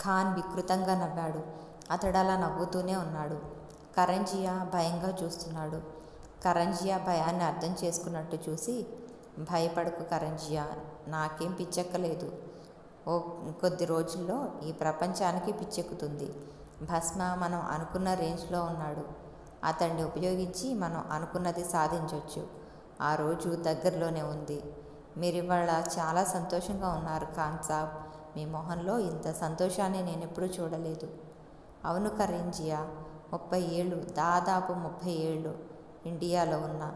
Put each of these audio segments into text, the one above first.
ఖాన్ వికృతంగా నవ్వాడు. అతడలా నవ్వుతూనే ఉన్నాడు. కరణ్జియా భయంగా చూస్తున్నాడు. కరణ్జియా భయాన్ని అర్థం చేసుకున్నట్టు చూసి, భయపడకు కరణ్జియా, నాకేం పిచ్చెక్కలేదు. కొద్ది రోజుల్లో ఈ ప్రపంచానికి పిచ్చెక్కుతుంది. భస్మ మనం అనుకున్న రేంజ్లో ఉన్నాడు. అతన్ని ఉపయోగించి మనం అనుకున్నది సాధించవచ్చు. ఆ రోజు దగ్గరలోనే ఉంది. మీరివాళ చాలా సంతోషంగా ఉన్నారు ఖాన్ సాబ్. మీ మొహంలో ఇంత సంతోషాన్ని నేనెప్పుడూ చూడలేదు. అవును కరణ్జియా, 30 ఏళ్ళు, దాదాపు 30 ఏళ్ళు ఇండియాలో ఉన్నా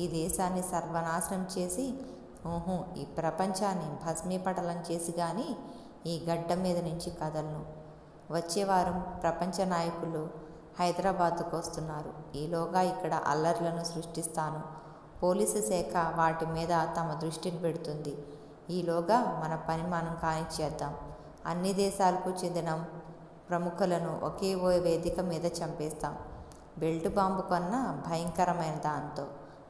ఈ దేశాన్ని సర్వనాశనం చేసి, ఈ ప్రపంచాన్ని భస్మీపటలం చేసి గాని ఈ గడ్డ మీద నుంచి కదలను. వచ్చే వారం ప్రపంచ నాయకులు హైదరాబాద్కు వస్తున్నారు. ఈలోగా ఇక్కడ అల్లర్లను సృష్టిస్తాను. పోలీసు శాఖ వాటి మీద తమ దృష్టిని పెడుతుంది. ఈలోగా మన పని మనం కానిచ్చేద్దాం. అన్ని దేశాలకు చెందిన ప్రముఖులను ఒకే వేదిక మీద చంపేస్తాం. బెల్ట్ బాంబు కన్నా భయంకరమైన దాంతో.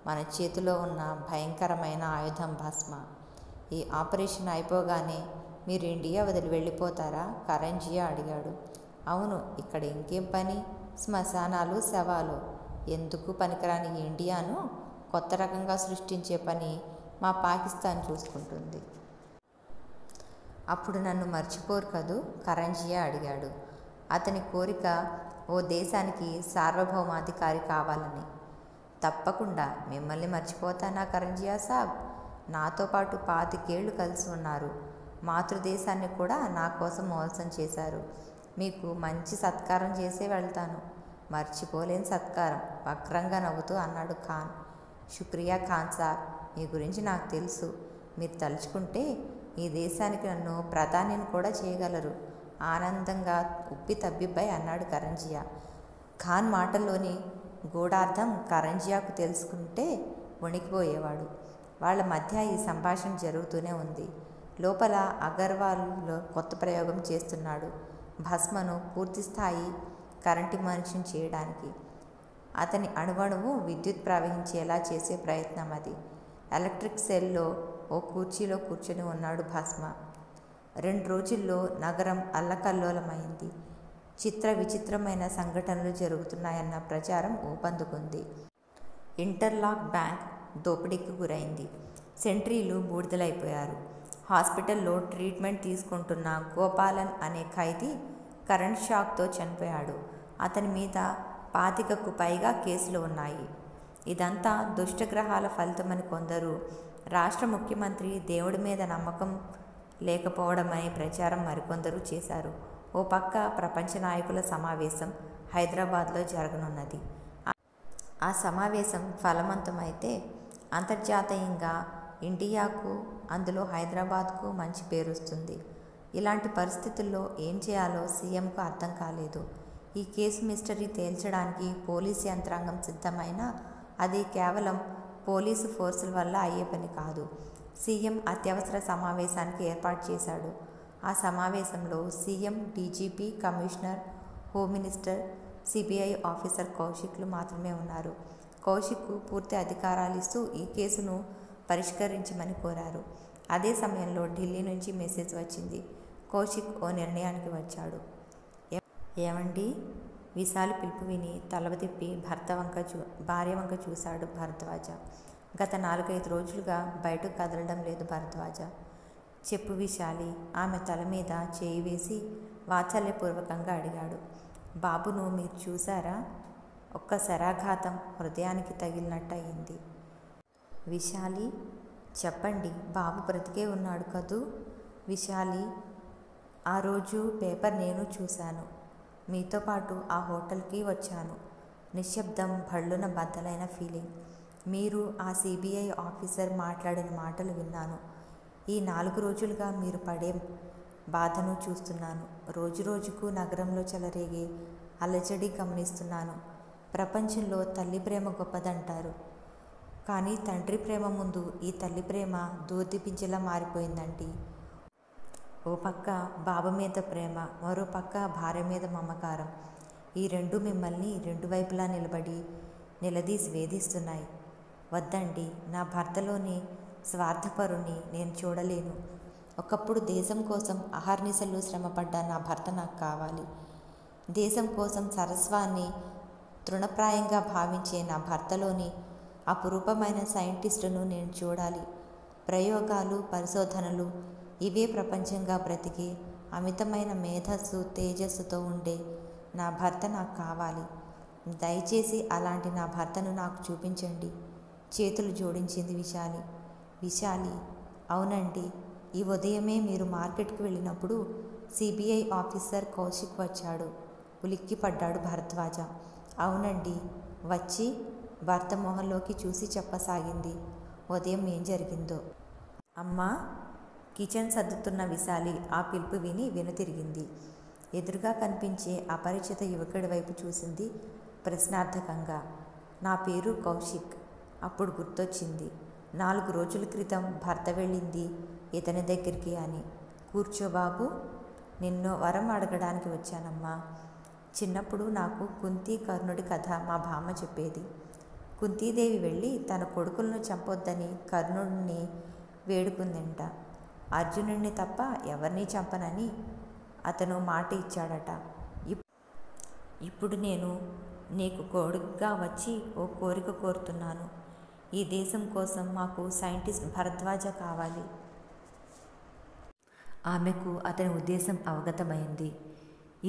మన చేతిలో ఉన్న భయంకరమైన ఆయుధం భస్మ. ఈ ఆపరేషన్ అయిపోగానే మీరు ఇండియా వదిలి వెళ్ళిపోతారా? కరణ్జియా అడిగాడు. అవును, ఇక్కడ ఇంకేం పని? శ్మశానాలు, శవాలు. ఎందుకు పనికిరాని ఇండియాను కొత్త రకంగా సృష్టించే పని మా పాకిస్తాన్ చూసుకుంటుంది. అప్పుడు నన్ను మర్చిపోరు కదూ? కరణ్జియా అడిగాడు. అతని కోరిక ఓ దేశానికి సార్వభౌమాధికారి కావాలని. తప్పకుండా. మిమ్మల్ని మర్చిపోతానా కరణ్జియా సాబ్? నాతో పాటు 25 ఏళ్ళు కలిసి ఉన్నారు. మాతృదేశాన్ని కూడా నా కోసం మోసం చేశారు. మీకు మంచి సత్కారం చేసే వెళ్తాను. మర్చిపోలేని సత్కారం, వక్రంగా నవ్వుతూ అన్నాడు ఖాన్. శుక్రియా ఖాన్ సాబ్, మీ గురించి నాకు తెలుసు. మీరు తలుచుకుంటే ఈ దేశానికి నన్ను ప్రధానిని కూడా చేయగలరు. ఆనందంగా ఉప్పి తబ్బిబ్బై అన్నాడు కరణ్జియా. ఖాన్ మాటల్లోని గూఢార్థం కరణ్జియాకు తెలుసుకుంటే వణికిపోయేవాడు. వాళ్ళ మధ్య ఈ సంభాషణ జరుగుతూనే ఉంది. లోపల అగర్వాల్లో కొత్త ప్రయోగం చేస్తున్నాడు. భస్మను పూర్తిస్థాయి కరెంటు మనిషిని చేయడానికి. అతని అణువణువు విద్యుత్ ప్రవహించేలా చేసే ప్రయత్నం అది. ఎలక్ట్రిక్ సెల్లో ఓ కుర్చీలో కూర్చొని ఉన్నాడు భస్మ. 2 రోజుల్లో నగరం అల్లకల్లోలమైంది. చిత్ర విచిత్రమైన సంఘటనలు జరుగుతున్నాయన్న ప్రచారం ఊపందుకుంది. ఇంటర్లాక్ బ్యాంక్ దోపిడీకి గురైంది. సెంట్రీలు బూడిదలైపోయారు. హాస్పిటల్లో ట్రీట్మెంట్ తీసుకుంటున్న గోపాలన్ అనే ఖైదీ కరెంట్ షాక్తో చనిపోయాడు. అతని మీద 25కు పైగా కేసులు ఉన్నాయి. ఇదంతా దుష్టగ్రహాల ఫలితమని కొందరు, రాష్ట్ర ముఖ్యమంత్రి దేవుడి మీద నమ్మకం లేకపోవడమనే ప్రచారం మరికొందరు చేశారు. ఓ పక్క ప్రపంచ నాయకుల సమావేశం హైదరాబాద్లో జరగనున్నది. ఆ సమావేశం ఫలవంతమైతే అంతర్జాతీయంగా ఇండియాకు, అందులో హైదరాబాద్కు మంచి పేరొస్తుంది. ఇలాంటి పరిస్థితుల్లో ఏం చేయాలో సీఎంకు అర్థం కాలేదు. ఈ కేసు మిస్టరీ తేల్చడానికి పోలీసు యంత్రాంగం సిద్ధమైనా అది కేవలం పోలీసు ఫోర్సుల వల్ల అయ్యే పని కాదు. సీఎం అత్యవసర సమావేశానికి ఏర్పాటు చేశాడు. ఆ సమావేశంలో CM, DGP, commissioner, home minister, CBI officer కౌశిక్లు మాత్రమే ఉన్నారు. కౌశిక్కు పూర్తి అధికారాలు ఇస్తూ ఈ కేసును పరిష్కరించమని కోరారు. అదే సమయంలో ఢిల్లీ నుంచి మెసేజ్ వచ్చింది. కౌశిక్ ఓ నిర్ణయానికి వచ్చాడు. ఏమండి? విశాలి పిలుపు విని తల తిప్పి భార్య వంక చూశాడు భరద్వాజ. గత 4-5 రోజులుగా బయటకు కదలడం లేదు భరద్వాజ. చెప్పు విశాలి. ఆమె తల మీద చేయి వేసి వాత్సల్యపూర్వకంగా అడిగాడు. బాబును మీరు చూశారా? ఒక్క శరాఘాతం హృదయానికి తగిలినట్టు అయింది. విశాలి, చెప్పండి. బాబు బ్రతికే ఉన్నాడు కదూ? విశాలి, ఆ రోజు పేపర్ నేను చూశాను. మీతో పాటు ఆ హోటల్కి వచ్చాను. నిశ్శబ్దం, భళ్ళున బద్దలైన ఫీలింగ్. మీరు ఆ సిబిఐ ఆఫీసర్ మాట్లాడిన మాటలు విన్నాను. ఈ 4 రోజులుగా మీరు పడే బాధను చూస్తున్నాను. రోజురోజుకు నగరంలో చెలరేగే అలజడి గమనిస్తున్నాను. ప్రపంచంలో తల్లి ప్రేమ గొప్పదంటారు. కానీ తండ్రి ప్రేమ ముందు ఈ తల్లి ప్రేమ దూర్దిపించేలా మారిపోయిందండి. ఓ పక్క బాబు మీద ప్రేమ, మరో పక్క భార్య మీద మమకారం. ఈ రెండు మిమ్మల్ని 2 వైపులా నిలదీసి వేధిస్తున్నాయి. వద్దండి, నా భర్తలోని స్వార్థపరుని నేను చూడలేను. ఒకప్పుడు దేశం కోసం అహర్నిశలు శ్రమపడ్డ నా భర్త నాకు కావాలి. దేశం కోసం సర్వస్వాన్ని తృణప్రాయంగా భావించే నా భర్తలోని అపురూపమైన సైంటిస్టును నేను చూడాలి. ప్రయోగాలు, పరిశోధనలు ఇవే ప్రపంచంగా బ్రతికే అమితమైన మేధస్సు, తేజస్సుతో ఉండే నా భర్త నాకు కావాలి. దయచేసి అలాంటి నా భర్తను నాకు చూపించండి. చేతులు జోడించింది విశాలి. విశాలి: అవునండి, ఈ ఉదయమే మీరు మార్కెట్కి వెళ్ళినప్పుడు సిబిఐ ఆఫీసర్ కౌశిక్ వచ్చాడు. ఉలిక్కిపడ్డాడు భరద్వాజ. అవునండి. వచ్చి భర్త మొహంలోకి చూసి చెప్పసాగింది ఉదయం ఏం జరిగిందో. అమ్మా! కిచెన్ సర్దుతున్న విశాలి ఆ పిలుపు విని వెనుతిరిగింది. ఎదురుగా కనిపించే అపరిచిత యువకుడి వైపు చూసింది ప్రశ్నార్థకంగా. నా పేరు కౌశిక్. అప్పుడు గుర్తొచ్చింది, 4 రోజుల క్రితం భర్త వెళ్ళింది ఇతని దగ్గరికి అని. కూర్చో బాబు, నిన్ను వరం అడగడానికి వచ్చానమ్మా. చిన్నప్పుడు నాకు కుంతి కర్ణుడి కథ మా బామ్మ చెప్పేది. కుంతీదేవి వెళ్ళి తన కొడుకులను చంపొద్దని కర్ణుడిని వేడుకుందంట. అర్జునుడిని తప్ప ఎవరినీ చంపనని అతను మాట ఇచ్చాడట. ఇప్పుడు నేను నీకు కొడుకుగా వచ్చి ఓ కోరిక కోరుతున్నాను. ఈ దేశం కోసం మాకు సైంటిస్ట్ భరద్వాజ కావాలి. ఆమెకు అతని ఉద్దేశం అవగతమైంది.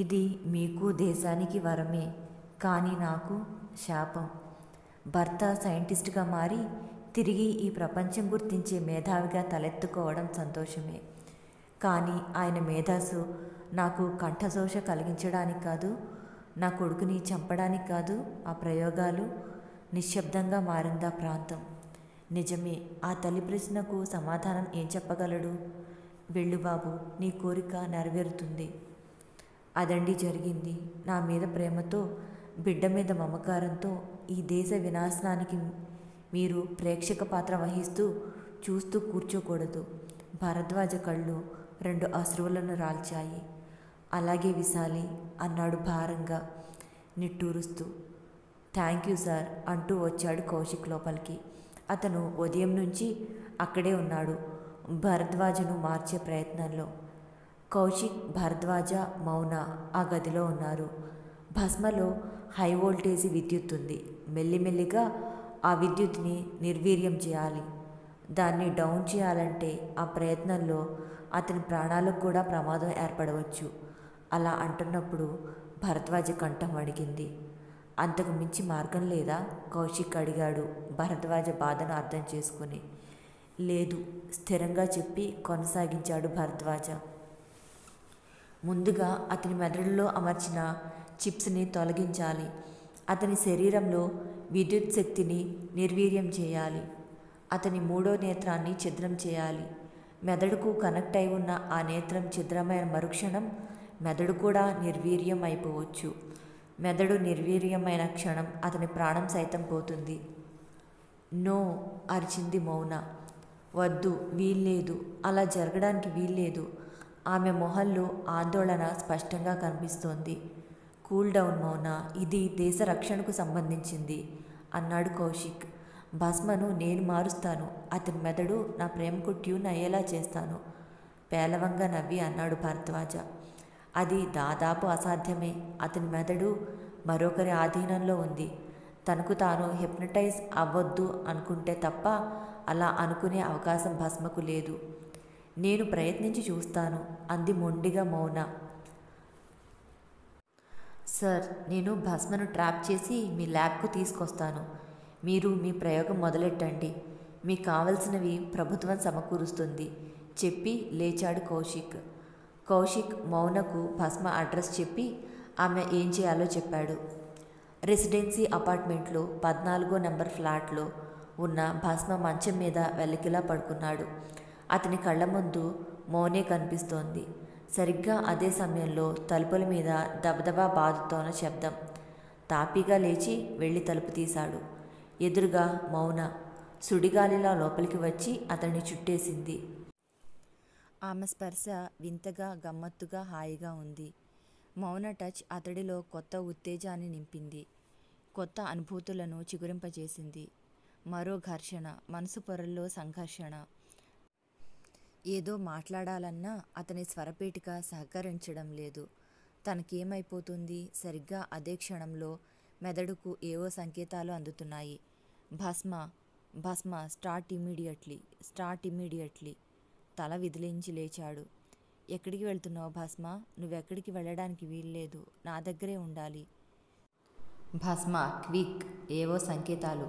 ఇది మీకు దేశానికి వరమే, కానీ నాకు శాపం. భర్త సైంటిస్ట్గా మారి తిరిగి ఈ ప్రపంచం గుర్తించే మేధావిగా తలెత్తుకోవడం సంతోషమే, కానీ ఆయన మేధస్సు నాకు కంఠశోష కలిగించడానికి కాదు, నా కొడుకుని చంపడానికి కాదు. ఆ ప్రయోగాలు నిశ్శబ్దంగా మారిందా ప్రాంతం. నిజమే. ఆ తల్లి ప్రశ్నకు సమాధానం ఏం చెప్పగలడు? వెళ్ళు బాబు, నీ కోరిక నెరవేరుతుంది. అదండి జరిగింది. నా మీద ప్రేమతో, బిడ్డ మీద మమకారంతో ఈ దేశ వినాశనానికి మీరు ప్రేక్షక పాత్ర వహిస్తూ చూస్తూ కూర్చోకూడదు. భరద్వాజ కళ్ళు 2 అశ్రువులను రాల్చాయి. అలాగే విశాలి అన్నాడు భారంగా, నిట్టూరుస్తూ. థ్యాంక్ యూ సార్ అంటూ వచ్చాడు కౌశిక్ లోపలికి. అతను ఉదయం నుంచి అక్కడే ఉన్నాడు, భరద్వాజను మార్చే ప్రయత్నంలో. కౌశిక్, భరద్వాజ, మౌన ఆ గదిలో ఉన్నారు. భస్మలో హై వోల్టేజీ విద్యుత్ ఉంది. మెల్లిమెల్లిగా ఆ విద్యుత్ని నిర్వీర్యం చేయాలి. దాన్ని డౌన్ చేయాలంటే ఆ ప్రయత్నంలో అతని ప్రాణాలకు కూడా ప్రమాదం ఏర్పడవచ్చు. అలా అంటున్నప్పుడు భరద్వాజ కంఠం అడిగింది. అంతకు మించి మార్గం లేదా? కౌశిక్ అడిగాడు భరద్వాజ బాధను అర్థం చేసుకుని. లేదు, స్థిరంగా చెప్పి కొనసాగించాడు భరద్వాజ. ముందుగా అతని మెదడులో అమర్చిన చిప్స్ని తొలగించాలి. అతని శరీరంలో విద్యుత్ శక్తిని నిర్వీర్యం చేయాలి. అతని 3వ నేత్రాన్ని ఛిద్రం చేయాలి. మెదడుకు కనెక్ట్ అయి ఉన్న ఆ నేత్రం ఛిద్రమైన మరుక్షణం మెదడు కూడా నిర్వీర్యం అయిపోవచ్చు. మెదడు నిర్వీర్యమైన క్షణం అతని ప్రాణం సైతం పోతుంది. నో అరిచింది మౌన. వద్దు, వీల్లేదు, అలా జరగడానికి వీల్లేదు. ఆమె మొహంలో ఆందోళన స్పష్టంగా కనిపిస్తోంది. కూల్ డౌన్ మౌన, ఇది దేశ రక్షణకు సంబంధించింది అన్నాడు కౌశిక్. భస్మను నేను మారుస్తాను. అతని మెదడు నా ప్రేమకు ట్యూన్ అయ్యేలా చేస్తాను. పేలవంగా నవ్వి అన్నాడు భరద్వాజ. అది దాదాపు అసాధ్యమే. అతని మెదడు మరొకరి ఆధీనంలో ఉంది. తనకు తాను హిప్నటైజ్ అవ్వొద్దు అనుకుంటే తప్ప అలా అనుకునే అవకాశం భస్మకు లేదు. నేను ప్రయత్నించి చూస్తాను అంది మొండిగా మౌన. సార్, నేను భస్మను ట్రాప్ చేసి మీ ల్యాబ్కు తీసుకొస్తాను. మీరు మీ ప్రయోగం మొదలెట్టండి. మీకు కావలసినవి ప్రభుత్వం సమకూరుస్తుంది చెప్పి లేచాడు కౌశిక్. కౌశిక్ మౌనకు భస్మ అడ్రస్ చెప్పి ఆమె ఏం చేయాలో చెప్పాడు. రెసిడెన్సీ అపార్ట్మెంట్లో 14వ నెంబర్ ఫ్లాట్లో ఉన్న భస్మ మంచం మీద వెల్లకిలా పడుకున్నాడు. అతని కళ్ళ ముందు మౌనే కనిపిస్తోంది. సరిగ్గా అదే సమయంలో తలుపుల మీద దబదబా బాదుతోన్న శబ్దం. తాపీగా లేచి వెళ్ళి తలుపు తీశాడు. ఎదురుగా మౌన సుడిగాలిలా లోపలికి వచ్చి అతన్ని చుట్టేసింది. ఆమె స్పర్శ వింతగా, గమ్మత్తుగా, హాయిగా ఉంది. మౌన టచ్ అతడిలో కొత్త ఉత్తేజాన్ని నింపింది. కొత్త అనుభూతులను చిగురింపజేసింది. మరో ఘర్షణ, మనసు పొరల్లో సంఘర్షణ. ఏదో మాట్లాడాలన్నా అతని స్వరపేటిక సహకరించడం లేదు. తనకేమైపోతుంది? సరిగ్గా అదే క్షణంలో మెదడుకు ఏవో సంకేతాలు అందుతున్నాయి. భస్మ, భస్మ, స్టార్ట్ ఇమ్మీడియట్లీ. తల విదిలించి లేచాడు. ఎక్కడికి వెళ్తున్నావు భస్మ? నువ్వెక్కడికి వెళ్ళడానికి వీల్లేదు. నా దగ్గరే ఉండాలి. భస్మ, క్విక్. ఏవో సంకేతాలు.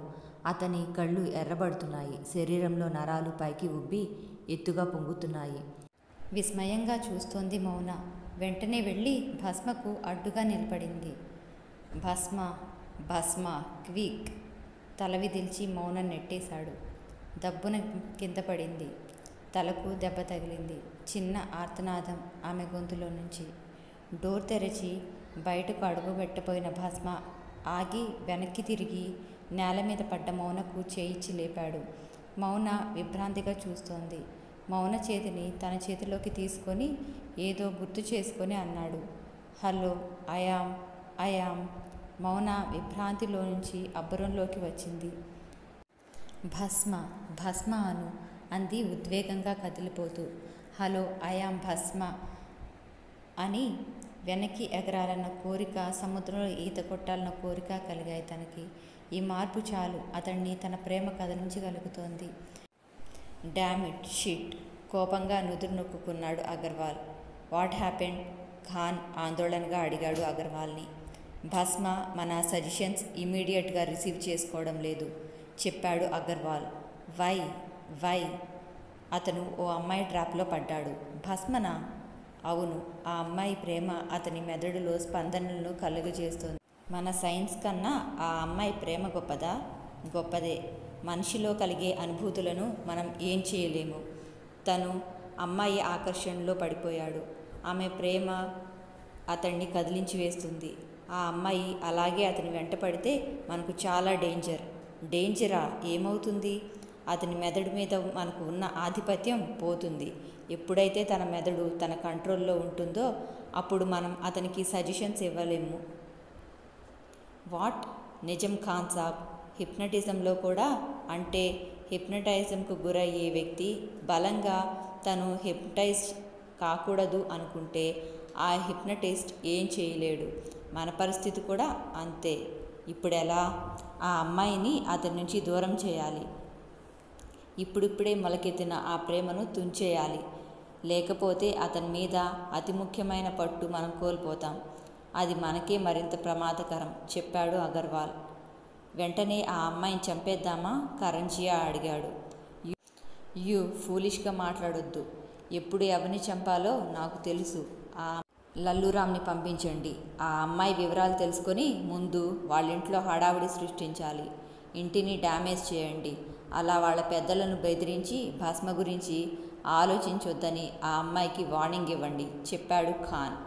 అతని కళ్ళు ఎర్రబడుతున్నాయి. శరీరంలో నరాలు పైకి ఉబ్బి ఎత్తుగా పొంగుతున్నాయి. విస్మయంగా చూస్తోంది మౌన. వెంటనే వెళ్ళి భస్మకు అడ్డుగా నిలబడింది. భస్మ, భస్మ, క్విక్. తల విదిల్చి మౌన నెట్టేశాడు. దబ్బున కింద పడింది. తలకు దెబ్బ తగిలింది. చిన్న ఆర్తనాదం ఆమె గొంతులో నుంచి. డోర్ తెరచి బయటకు అడుగు పెట్టబోయిన భస్మ ఆగి వెనక్కి తిరిగి నేల మీద పడ్డ మౌనకు చేయిచ్చి లేపాడు. మౌన విభ్రాంతిగా చూస్తోంది. మౌన చేతిని తన చేతిలోకి తీసుకొని ఏదో గుర్తు చేసుకొని అన్నాడు, హలో, ఐయామ్. మౌన విభ్రాంతిలో నుంచి అబ్బరంలోకి వచ్చింది. భస్మ, భస్మ అను అంది ఉద్వేగంగా కదిలిపోతూ. హలో, ఐయామ్ భస్మ అని వెనక్కి ఎగరాలన్న కోరిక, సముద్రంలో ఈత కొట్టాలన్న కోరిక కలిగాయి తనకి. ఈ మార్పు చాలు అతన్ని తన ప్రేమ కదిలించగలుగుతోంది. Damn it shit. కోపంగా నుదురు నొక్కుకున్నాడు అగర్వాల్. What happened? ఖాన్ ఆందోళనగా అడిగాడు అగర్వాల్ని. భస్మ మన సజెషన్స్ ఇమీడియట్గా రిసీవ్ చేసుకోవడం లేదు చెప్పాడు అగర్వాల్. వై? అతను ఓ అమ్మాయి ట్రాప్లో పడ్డాడు. భస్మనా? అవును. ఆ అమ్మాయి ప్రేమ అతని మెదడులో స్పందనలను కలుగజేస్తోంది. మన సైన్స్ కన్నా ఆ అమ్మాయి ప్రేమ గొప్పదా? గొప్పదే. మనిషిలో కలిగే అనుభూతులను మనం ఏం చేయలేము. తను అమ్మాయి ఆకర్షణలో పడిపోయాడు. ఆమె ప్రేమ అతన్ని కదిలించి వేస్తుంది. ఆ అమ్మాయి అలాగే అతని వెంట పడితే మనకు చాలా డేంజరా? ఏమవుతుంది? అతని మెదడు మీద మనకు ఉన్న ఆధిపత్యం పోతుంది. ఎప్పుడైతే తన మెదడు తన కంట్రోల్లో ఉంటుందో అప్పుడు మనం అతనికి సజెషన్స్ ఇవ్వలేము. వాట్? నిజం ఖాన్ సాబ్. హిప్నటిజంలో కూడా, అంటే హిప్నటైజంకు గురయ్యే వ్యక్తి బలంగా తను హిప్నటైజ్ కాకూడదు అనుకుంటే ఆ హిప్నటిస్ట్ ఏం చేయలేడు. మన పరిస్థితి కూడా అంతే. ఇప్పుడెలా? ఆ అమ్మాయిని అతని నుంచి దూరం చేయాలి. ఇప్పుడిప్పుడే మొలకెత్తిన ఆ ప్రేమను తుంచేయాలి. లేకపోతే అతని మీద అతి ముఖ్యమైన పట్టు మనం కోల్పోతాం. అది మనకే మరింత ప్రమాదకరం చెప్పాడు అగర్వాల్. వెంటనే ఆ అమ్మాయిని చంపేద్దామా? కరణ్జియా అడిగాడు. యూ ఫూలిష్గా మాట్లాడొద్దు. ఎప్పుడు ఎవరిని చంపాలో నాకు తెలుసు. ఆ లల్లురామ్ని పంపించండి. ఆ అమ్మాయి వివరాలు తెలుసుకొని ముందు వాళ్ళింట్లో హడావుడి సృష్టించాలి. ఇంటిని డ్యామేజ్ చేయండి. అలా వాళ్ళ పెద్దలను బెదిరించి భస్మ గురించి ఆలోచించొద్దని ఆ అమ్మాయికి వార్నింగ్ ఇవ్వండి చెప్పాడు ఖాన్.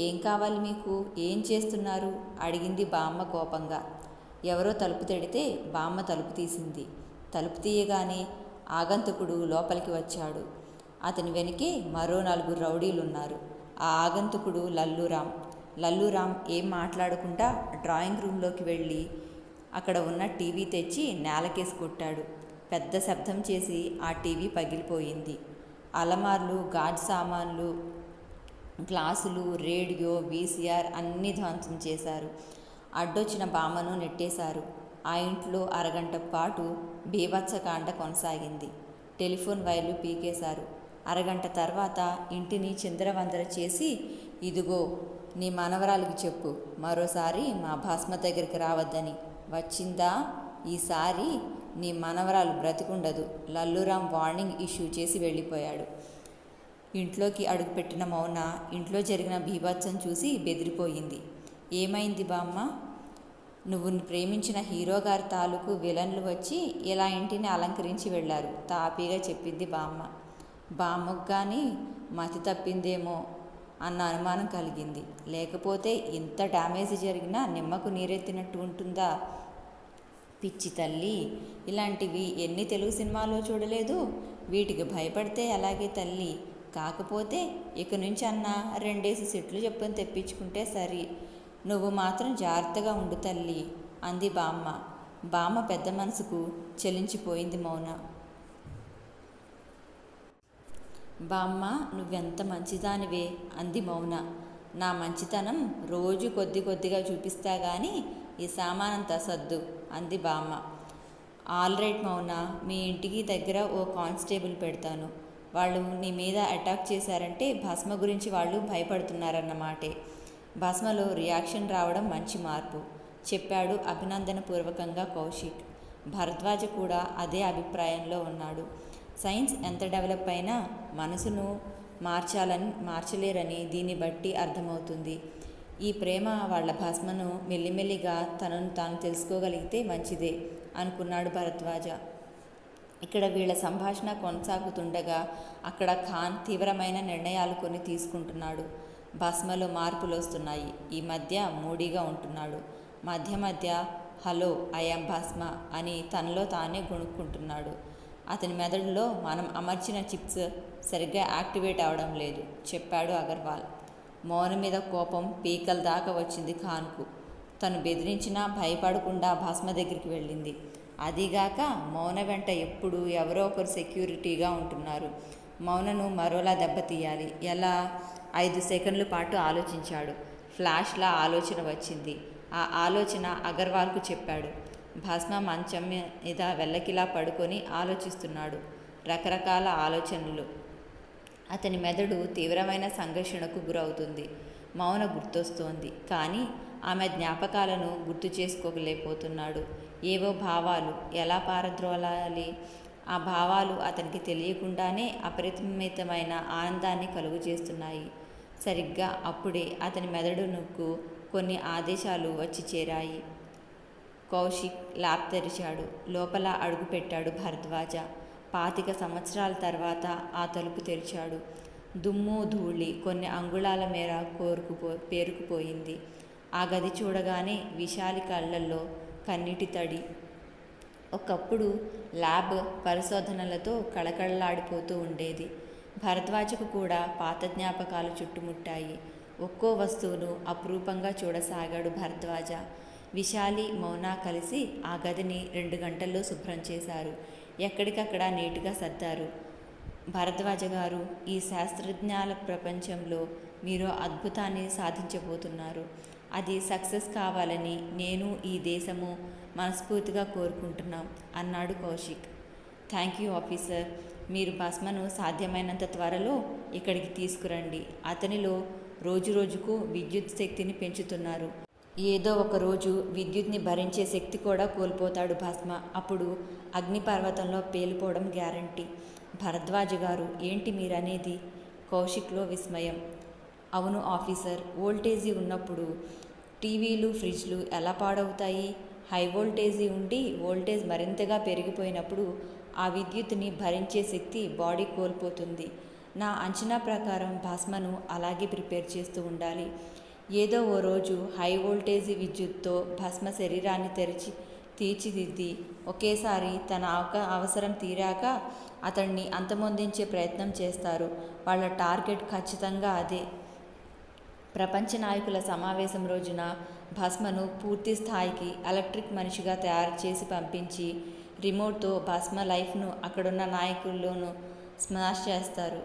ఏం కావాలి మీకు? ఏం చేస్తున్నారు? అడిగింది బామ్మ కోపంగా. ఎవరో తలుపు తడితే బామ్మ తలుపు తీసింది. తలుపు తీయగానే ఆగంతుకుడు లోపలికి వచ్చాడు. అతని వెనుకే మరో 4 రౌడీలున్నారు. ఆ ఆగంతుకుడు లల్లురాం ఏం మాట్లాడకుండా డ్రాయింగ్ రూంలోకి వెళ్ళి అక్కడ ఉన్న టీవీ తెచ్చి నేలకేసి కొట్టాడు. పెద్ద శబ్దం చేసి ఆ టీవీ పగిలిపోయింది. అలమార్లు, గాజు సామాన్లు, గ్లాసులు, రేడియో, వీసీఆర్ అన్నీ ధ్వంసం చేశారు. అడ్డొచ్చిన బామ్మను నెట్టేశారు. ఆ ఇంట్లో అరగంట పాటు బీభత్సకాండ కొనసాగింది. టెలిఫోన్ వైర్లు పీకేశారు. అరగంట తర్వాత ఇంటిని చిందరవందర చేసి, ఇదిగో నీ మనవరాలికి చెప్పు మరోసారి మా భస్మ దగ్గరికి రావద్దని. వచ్చిందా? ఈసారి నీ మనవరాలు బ్రతికుండదు. లల్లురాం వార్నింగ్ ఇష్యూ చేసి వెళ్ళిపోయాడు. ఇంట్లోకి అడుగుపెట్టిన మౌన ఇంట్లో జరిగిన బీభత్సం చూసి బెదిరిపోయింది. ఏమైంది బామ్మ? నువ్వు ప్రేమించిన హీరోగారి తాలూకు విలన్లు వచ్చి ఇలా ఇంటిని అలంకరించి వెళ్లారు తాపీగా చెప్పింది బామ్మ. బామ్మకు కానీ మతి తప్పిందేమో అన్న అనుమానం కలిగింది. లేకపోతే ఇంత డ్యామేజ్ జరిగినా నిమ్మకు నీరెత్తినట్టు ఉంటుందా? పిచ్చి తల్లి, ఇలాంటివి ఎన్ని తెలుగు సినిమాల్లో చూడలేదు. వీటికి భయపడితే అలాగే తల్లి. కాకపోతే ఇక నుంచి అన్న 2 సెట్లు చెప్పుకొని తెప్పించుకుంటే సరి. నువ్వు మాత్రం జాగ్రత్తగా ఉండు తల్లి అంది బామ్మ. బామ్మ పెద్ద మనసుకు చెలించిపోయింది మౌన. బామ్మ, నువ్వెంత మంచిదానివే అంది మౌన. నా మంచితనం రోజు కొద్ది కొద్దిగా చూపిస్తా గాని ఈ సామానంతా సర్దు అంది బామ్మ. ఆల్ రైట్ మౌన, మీ ఇంటికి దగ్గర ఓ కానిస్టేబుల్ పెడతాను. వాళ్ళు నీ మీద అటాక్ చేశారంటే భస్మ గురించి వాళ్ళు భయపడుతున్నారన్నమాటే. భస్మలో రియాక్షన్ రావడం మంచి మార్పు చెప్పాడు అభినందనపూర్వకంగా కౌశిక్. భరద్వాజ కూడా అదే అభిప్రాయంలో ఉన్నాడు. సైన్స్ ఎంత డెవలప్ అయినా మనసును మార్చలేరని దీన్ని బట్టి అర్థమవుతుంది. ఈ ప్రేమ వాళ్ళ భస్మను మెల్లిమెల్లిగా తనను తాను తెలుసుకోగలిగితే మంచిదే అనుకున్నాడు భరద్వాజ. ఇక్కడ వీళ్ళ సంభాషణ కొనసాగుతుండగా అక్కడ ఖాన్ తీవ్రమైన నిర్ణయాలు కొన్ని తీసుకుంటున్నాడు. భస్మలో మార్పులు వస్తున్నాయి. ఈ మధ్య మూడీగా ఉంటున్నాడు. మధ్య మధ్య హలో ఐయామ్ భస్మ అని తనలో తానే గొణుక్కుంటున్నాడు. అతని మెదడులో మనం అమర్చిన చిప్స్ సరిగ్గా యాక్టివేట్ అవడం లేదు చెప్పాడు అగర్వాల్. మౌన మీద కోపం పీకల దాకా వచ్చింది ఖాన్కు. తను బెదిరించినా భయపడకుండా భస్మ దగ్గరికి వెళ్ళింది. అదీగాక మౌన వెంట ఎప్పుడు ఎవరో ఒకరు సెక్యూరిటీగా ఉంటున్నారు. మౌనను మరోలా దెబ్బతీయాలి. ఎలా? 5 సెకండ్ల పాటు ఆలోచించాడు. ఫ్లాష్లా ఆలోచన వచ్చింది. ఆ ఆలోచన అగర్వాల్కు చెప్పాడు. భస్మ మంచం మీద వెల్లకిలా పడుకొని ఆలోచిస్తున్నాడు. రకరకాల ఆలోచనలు. అతని మెదడు తీవ్రమైన సంఘర్షణకు గురవుతుంది. మౌన గుర్తొస్తోంది. కానీ ఆమె జ్ఞాపకాలను గుర్తు చేసుకోలేకపోతున్నాడు. ఏవో భావాలు ఎలా పారద్రోలాలి? ఆ భావాలు అతనికి తెలియకుండానే అపరిమితమైన ఆనందాన్ని కలుగు చేస్తున్నాయి. సరిగ్గా అప్పుడే అతని మెదడునకు కొన్ని ఆదేశాలు వచ్చి చేరాయి. కౌశిక్ ల్యాబ్ తెరిచాడు. లోపల అడుగుపెట్టాడు భరద్వాజ. 25 సంవత్సరాల తర్వాత ఆ తలుపు తెరిచాడు. దుమ్ము ధూళి కొన్ని అంగుళాల మేర పేరుకుపోయింది. ఆ గది చూడగానే విశాలి కళ్ళల్లో కన్నీటి తడి. ఒకప్పుడు ల్యాబ్ పరిశోధనలతో కళకళలాడిపోతూ ఉండేది. భరద్వాజకు కూడా పాత జ్ఞాపకాలు చుట్టుముట్టాయి. ఒక్కో వస్తువును అపురూపంగా చూడసాగాడు భరద్వాజ. విశాలి, మౌన కలిసి ఆ గదిని 2 గంటల్లో శుభ్రం చేశారు. ఎక్కడికక్కడ నీటుగా సర్దారు. భరద్వాజ గారు, ఈ శాస్త్రజ్ఞాల ప్రపంచంలో మీరు అద్భుతాన్ని సాధించబోతున్నారు. అది సక్సెస్ కావాలని నేను, ఈ దేశము మనస్ఫూర్తిగా కోరుకుంటున్నాం అన్నాడు కౌశిక్. Thank you officer. మీరు భస్మను సాధ్యమైనంత త్వరలో ఇక్కడికి తీసుకురండి. అతనిలో రోజురోజుకు విద్యుత్ శక్తిని పెంచుతున్నారు. ఏదో ఒక రోజు విద్యుత్ని భరించే శక్తి కూడా కోల్పోతాడు భస్మ. అప్పుడు అగ్నిపర్వతంలో పేలిపోవడం గ్యారంటీ. భరద్వాజ గారు, ఏంటి మీరనేది? కౌశిక్లో విస్మయం. అవును ఆఫీసర్, వోల్టేజీ ఉన్నప్పుడు టీవీలు, ఫ్రిడ్జ్లు ఎలా పాడవుతాయి? హై వోల్టేజీ ఉండి వోల్టేజ్ మరింతగా పెరిగిపోయినప్పుడు ఆ విద్యుత్తుని భరించే శక్తి బాడీ కోల్పోతుంది. నా అంచనా ప్రకారం భస్మను అలాగే ప్రిపేర్ చేస్తూ ఉండాలి. ఏదో ఓ రోజు హై వోల్టేజీ విద్యుత్తో భస్మ శరీరాన్ని తీర్చిదిద్ది ఒకేసారి తన అవసరం తీరాక అతన్ని అంతమొందించే ప్రయత్నం చేస్తారు. వాళ్ళ టార్గెట్ ఖచ్చితంగా అదే. ప్రపంచ నాయకుల సమావేశం రోజున భస్మను పూర్తి స్థాయికి ఎలక్ట్రిక్ మనిషిగా తయారు చేసి పంపించి రిమోట్తో భస్మ లైఫ్ను అక్కడున్న నాయకుల్లోనూ స్మాష్ చేస్తారు.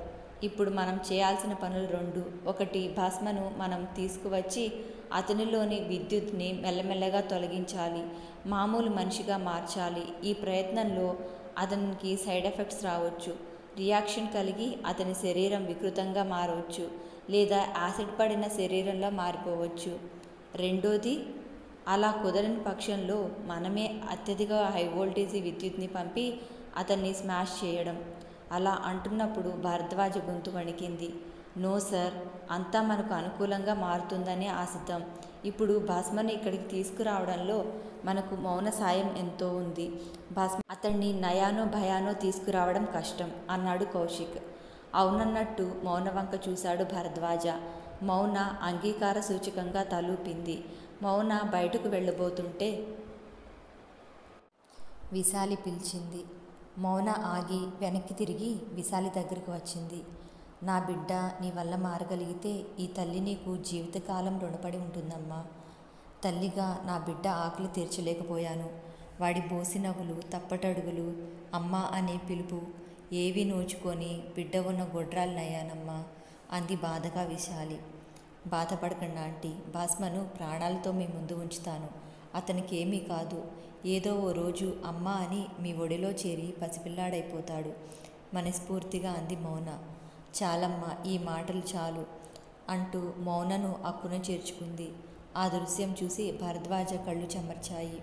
ఇప్పుడు మనం చేయాల్సిన పనులు 2. ఒకటి, భస్మను మనం తీసుకువచ్చి అతనిలోని విద్యుత్ని మెల్లమెల్లగా తొలగించాలి. మామూలు మనిషిగా మార్చాలి. ఈ ప్రయత్నంలో అతనికి సైడ్ ఎఫెక్ట్స్ రావచ్చు. రియాక్షన్ కలిగి అతని శరీరం వికృతంగా మారవచ్చు, లేదా యాసిడ్ పడిన శరీరంలో మారిపోవచ్చు. రెండోది, అలా కుదరని పక్షంలో మనమే అత్యధిక హై వోల్టేజీ విద్యుత్ని పంపి అతన్ని స్మాష్ చేయడం. అలా అంటున్నప్పుడు భరద్వాజ గొంతు వణికింది. నో సార్, అంతా మనకు అనుకూలంగా మారుతుందని ఆశిద్దాం. ఇప్పుడు భస్మను ఇక్కడికి తీసుకురావడంలో మనకు మౌన సాయం ఎంతో ఉంది. భస్మ అతన్ని నయానో భయానో తీసుకురావడం కష్టం అన్నాడు కౌశిక్. అవునన్నట్టు మౌన వంక చూశాడు భరద్వాజ. మౌన అంగీకార సూచకంగా తలూపింది. మౌన బయటకు వెళ్ళబోతుంటే విశాలి పిలిచింది. మౌన ఆగి వెనక్కి తిరిగి విశాలి దగ్గరికి వచ్చింది. నా బిడ్డ నీ వల్ల మారగలిగితే ఈ తల్లి నీకు జీవితకాలం రుణపడి ఉంటుందమ్మా. తల్లిగా నా బిడ్డ ఆకలి తీర్చలేకపోయాను. వాడి బోసి నవ్వులు, తప్పటడుగులు, అమ్మ అనే పిలుపు ఏవి నోచుకొని బిడ్డ ఉన్న గొడ్రాలనయ్యానమ్మా అంది బాధగా విశాలి. బాధపడకండి ఆంటీ, భాస్మను ప్రాణాలతో మీ ముందు ఉంచుతాను. అతనికి ఏమీ కాదు. ఏదో ఓ రోజు అమ్మ అని మీ ఒడిలో చేరి పసిపిల్లాడైపోతాడు మనస్ఫూర్తిగా అంది మౌన. చాలమ్మా, ఈ మాటలు చాలు అంటూ మౌనను అక్కున చేర్చుకుంది. ఆ దృశ్యం చూసి భరద్వాజ కళ్ళు చెమర్చాయి.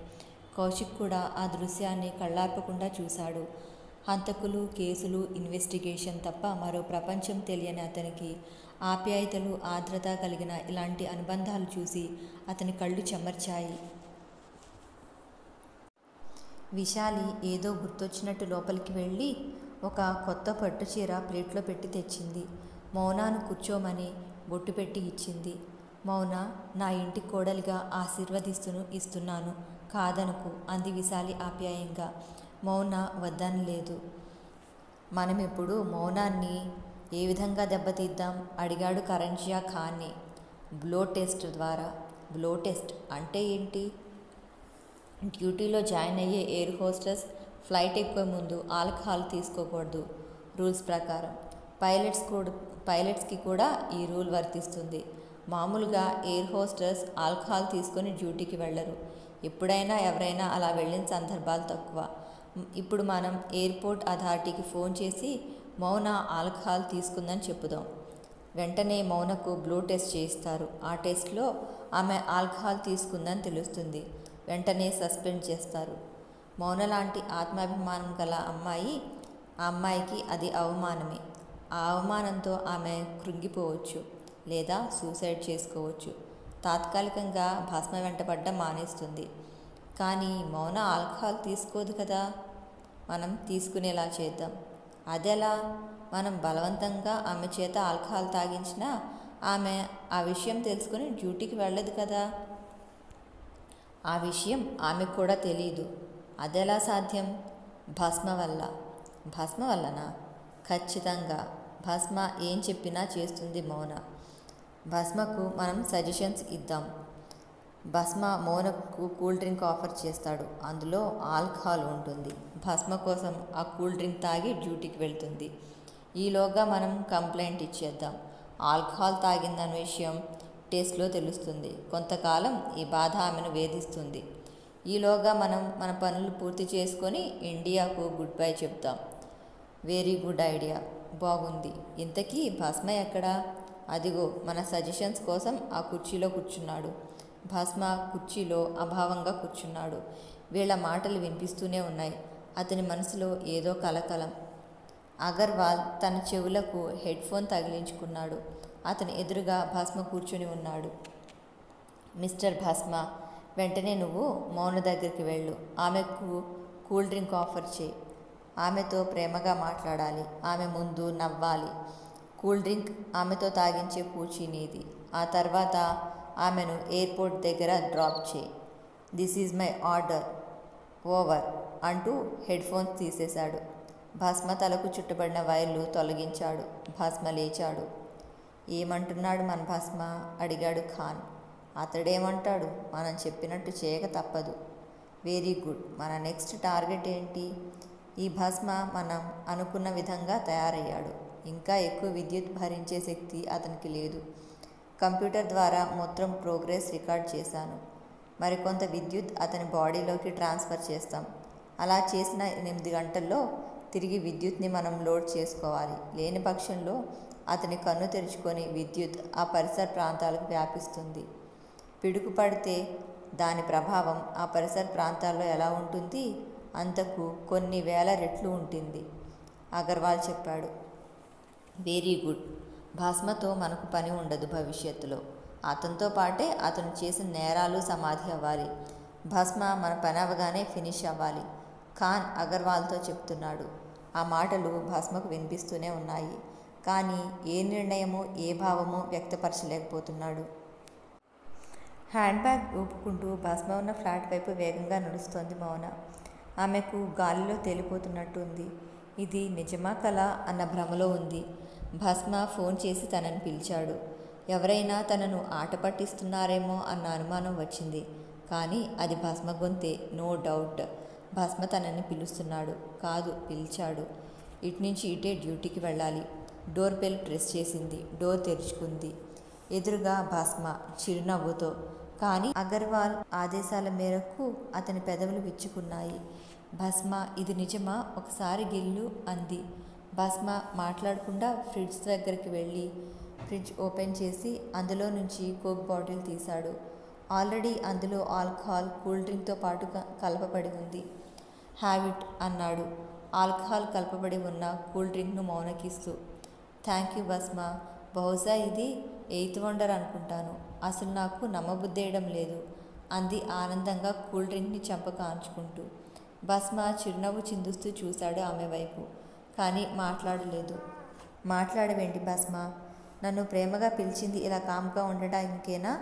కౌశిక్ కూడా ఆ దృశ్యాన్ని కళ్ళార్పకుండా చూశాడు. హంతకులు, కేసులు, ఇన్వెస్టిగేషన్ తప్ప మరో ప్రపంచం తెలియని అతనికి ఆప్యాయతలు, ఆర్ద్రత కలిగిన ఇలాంటి అనుబంధాలు చూసి అతని కళ్ళు చెమర్చాయి. విశాలి ఏదో గుర్తొచ్చినట్టు లోపలికి వెళ్ళి ఒక కొత్త పట్టుచీర ప్లేట్లో పెట్టి తెచ్చింది. మౌనాను కూర్చోమని బొట్టు పెట్టి ఇచ్చింది. మౌన, నా ఇంటి కోడలిగా ఇస్తున్నాను, కాదనుకు అంది విశాలి ఆప్యాయంగా. మౌన వద్దనలేదు. మనమిప్పుడు మౌనాన్ని ఏ విధంగా దెబ్బతీద్దాం అడిగాడు కరణ్జియా ఖాన్ని బ్లో టెస్ట్ ద్వారా. బ్లో టెస్ట్ అంటే ఏంటి? డ్యూటీలో జాయిన్ అయ్యే ఎయిర్ హోస్టెస్ ఫ్లైట్ ఎక్కువ ముందు ఆల్కహాల్ తీసుకోకూడదు రూల్స్ ప్రకారం. పైలట్స్కి కూడా ఈ రూల్ వర్తిస్తుంది. మామూలుగా ఎయిర్ హోస్టెస్ ఆల్కహాల్ తీసుకొని డ్యూటీకి వెళ్ళరు. ఎప్పుడైనా ఎవరైనా అలా వెళ్ళిన సందర్భాలు తక్కువ. ఇప్పుడు మనం ఎయిర్పోర్ట్ అథారిటీకి ఫోన్ చేసి మౌన ఆల్కహాల్ తీసుకుందని చెప్పుదాం. వెంటనే మౌనకు బ్లో టెస్ట్ చేయిస్తారు. ఆ టెస్ట్లో ఆమె ఆల్కహాల్ తీసుకుందని తెలుస్తుంది. వెంటనే సస్పెండ్ చేస్తారు. మౌన లాంటి ఆత్మాభిమానం గల అమ్మాయికి అది అవమానమే. ఆ అవమానంతో ఆమె కృంగిపోవచ్చు లేదా సూసైడ్ చేసుకోవచ్చు. తాత్కాలికంగా భస్మ వెంటపడ్డం మానేస్తుంది. కానీ మౌన ఆల్కహాల్ తీసుకోదు కదా. మనం తీసుకునేలా చేద్దాం. అదెలా? మనం బలవంతంగా ఆమె చేత ఆల్కహాల్ తాగించినా ఆమె ఆ విషయం తెలుసుకుని డ్యూటీకి వెళ్ళదు కదా. ఆ విషయం ఆమెకు కూడా తెలీదు. అదెలా సాధ్యం? భస్మ వల్ల. భస్మ వల్లనా? ఖచ్చితంగా. భస్మ ఏం చెప్పినా చేస్తుంది మౌన. భస్మకు మనం సజెషన్స్ ఇద్దాం. భస్మ మౌనకు కూల్ డ్రింక్ ఆఫర్ చేస్తాడు. అందులో ఆల్కహాల్ ఉంటుంది. భస్మ కోసం ఆ కూల్ డ్రింక్ తాగి డ్యూటీకి వెళ్తుంది. ఈలోగా మనం కంప్లైంట్ ఇచ్చేద్దాం. ఆల్కహాల్ తాగిందన్న విషయం టెస్ట్లో తెలుస్తుంది. కొంతకాలం ఈ బాధ ఆమెను వేధిస్తుంది. ఈలోగా మనం మన పనులు పూర్తి చేసుకొని ఇండియాకు గుడ్ బై చెప్తాం. వెరీ గుడ్ ఐడియా, బాగుంది. ఇంతకీ భస్మ ఎక్కడా? అదిగో మన సజెషన్స్ కోసం ఆ కుర్చీలో కూర్చున్నాడు. భస్మ కుర్చీలో అభావంగా కూర్చున్నాడు. వీళ్ళ మాటలు వినిపిస్తూనే ఉన్నాయి. అతని మనసులో ఏదో కలకలం. అగర్వాల్ తన చెవులకు హెడ్ ఫోన్ తగిలించుకున్నాడు. అతని ఎదురుగా భస్మ కూర్చుని ఉన్నాడు. మిస్టర్ భస్మ, వెంటనే నువ్వు మౌన దగ్గరికి వెళ్ళు. ఆమెకు కూల్ డ్రింక్ ఆఫర్ చేయి. ఆమెతో ప్రేమగా మాట్లాడాలి. ఆమె ముందు నవ్వాలి. కూల్ డ్రింక్ ఆమెతో తాగించే పూచీ నీది. ఆ తర్వాత ఆమెను ఎయిర్పోర్ట్ దగ్గర డ్రాప్ చేయి. This is my order, over అంటూ హెడ్ ఫోన్స్ తీసేశాడు. భస్మ తలకు చుట్టబడిన వైర్లు తొలగించాడు. భస్మ లేచాడు. ఏమంటున్నాడు మన భస్మ? అడిగాడు ఖాన్. అతడేమంటాడు? మనం చెప్పినట్టు చేయక తప్పదు. Very good. మన నెక్స్ట్ టార్గెట్ ఏంటి? ఈ భస్మ మనం అనుకున్న విధంగా తయారయ్యాడు. ఇంకా ఎక్కువ విద్యుత్ భరించే శక్తి అతనికి లేదు. కంప్యూటర్ ద్వారా మొత్తం ప్రోగ్రెస్ రికార్డ్ చేశాను. మరికొంత విద్యుత్ అతని బాడీలోకి ట్రాన్స్ఫర్ చేస్తాం. అలా చేసిన 8 గంటల్లో తిరిగి విద్యుత్ని మనం లోడ్ చేసుకోవాలి. లేని పక్షంలో అతని కన్ను తెరుచుకొని విద్యుత్ ఆ పరిసర ప్రాంతాలకు వ్యాపిస్తుంది. పిడుగు పడితే దాని ప్రభావం ఆ పరిసర ప్రాంతాల్లో ఎలా ఉంటుంది? అంతకు కొన్ని వేల రెట్లు ఉంటుంది, అగర్వాల్ చెప్పాడు. Very good. భస్మతో మనకు పని ఉండదు భవిష్యత్తులో. అతనితో పాటే అతను చేసిన నేరాలు సమాధి అవ్వాలి. భస్మ మన పని అవగానే ఫినిష్ అవ్వాలి. ఖాన్ అగర్వాల్తో చెప్తున్నాడు. ఆ మాటలు భస్మకు వినిపిస్తూనే ఉన్నాయి. కానీ ఏ నిర్ణయమో ఏ భావమో వ్యక్తపరచలేకపోతున్నాడు. హ్యాండ్ బ్యాగ్ ఊపుకుంటూ భస్మ ఉన్న ఫ్లాట్ వైపు వేగంగా నడుస్తోంది మౌన. ఆమెకు గాలిలో తేలిపోతున్నట్టు ఉంది. ఇది నిజమా కల అన్న భ్రమలో ఉంది. భస్మ ఫోన్ చేసి తనని పిలిచాడు. ఎవరైనా తనను ఆట పట్టిస్తున్నారేమో అన్న అనుమానం వచ్చింది. కానీ అది భస్మ గొంతే, నో డౌట్. భస్మ తనని పిలుస్తున్నాడు కాదు, పిలిచాడు. ఇట్నుంచి ఇటే డ్యూటీకి వెళ్ళాలి. డోర్ బెల్ ప్రెస్ చేసింది. డోర్ తెరుచుకుంది. ఎదురుగా భాస్మ చిరునవ్వుతో. కానీ అగర్వాల్ ఆదేశాల మేరకు అతని పెదవులు విచ్చుకున్నాయి. భస్మ, ఇది నిజమా? ఒకసారి గిల్లు అంది. భస్మ మాట్లాడకుండా ఫ్రిడ్జ్ దగ్గరికి వెళ్ళి ఫ్రిడ్జ్ ఓపెన్ చేసి అందులో నుంచి కోక్ బాటిల్ తీశాడు. ఆల్రెడీ అందులో ఆల్కహాల్ కూల్ డ్రింక్తో పాటు కలపబడి ఉంది. హ్యావ్ ఇట్ అన్నాడు ఆల్కహాల్ కలపబడి ఉన్న కూల్ డ్రింక్ను మౌనకిస్తూ. థ్యాంక్ యూ భస్మ. బహుశా ఇది 8th వండర్ అనుకుంటాను. అసలు నాకు నమ్మబుద్ధేయడం లేదు అంది ఆనందంగా కూల్ డ్రింక్ని చెంపకు ఆంచుకుంటూ. భస్మ చిరునవ్వు చిందుస్తూ చూశాడు ఆమె వైపు. కానీ మాట్లాడలేదు. మాట్లాడవేంటి భస్మ? నన్ను ప్రేమగా పిలిచింది ఇలా కామ్గా ఉండడానికేనా?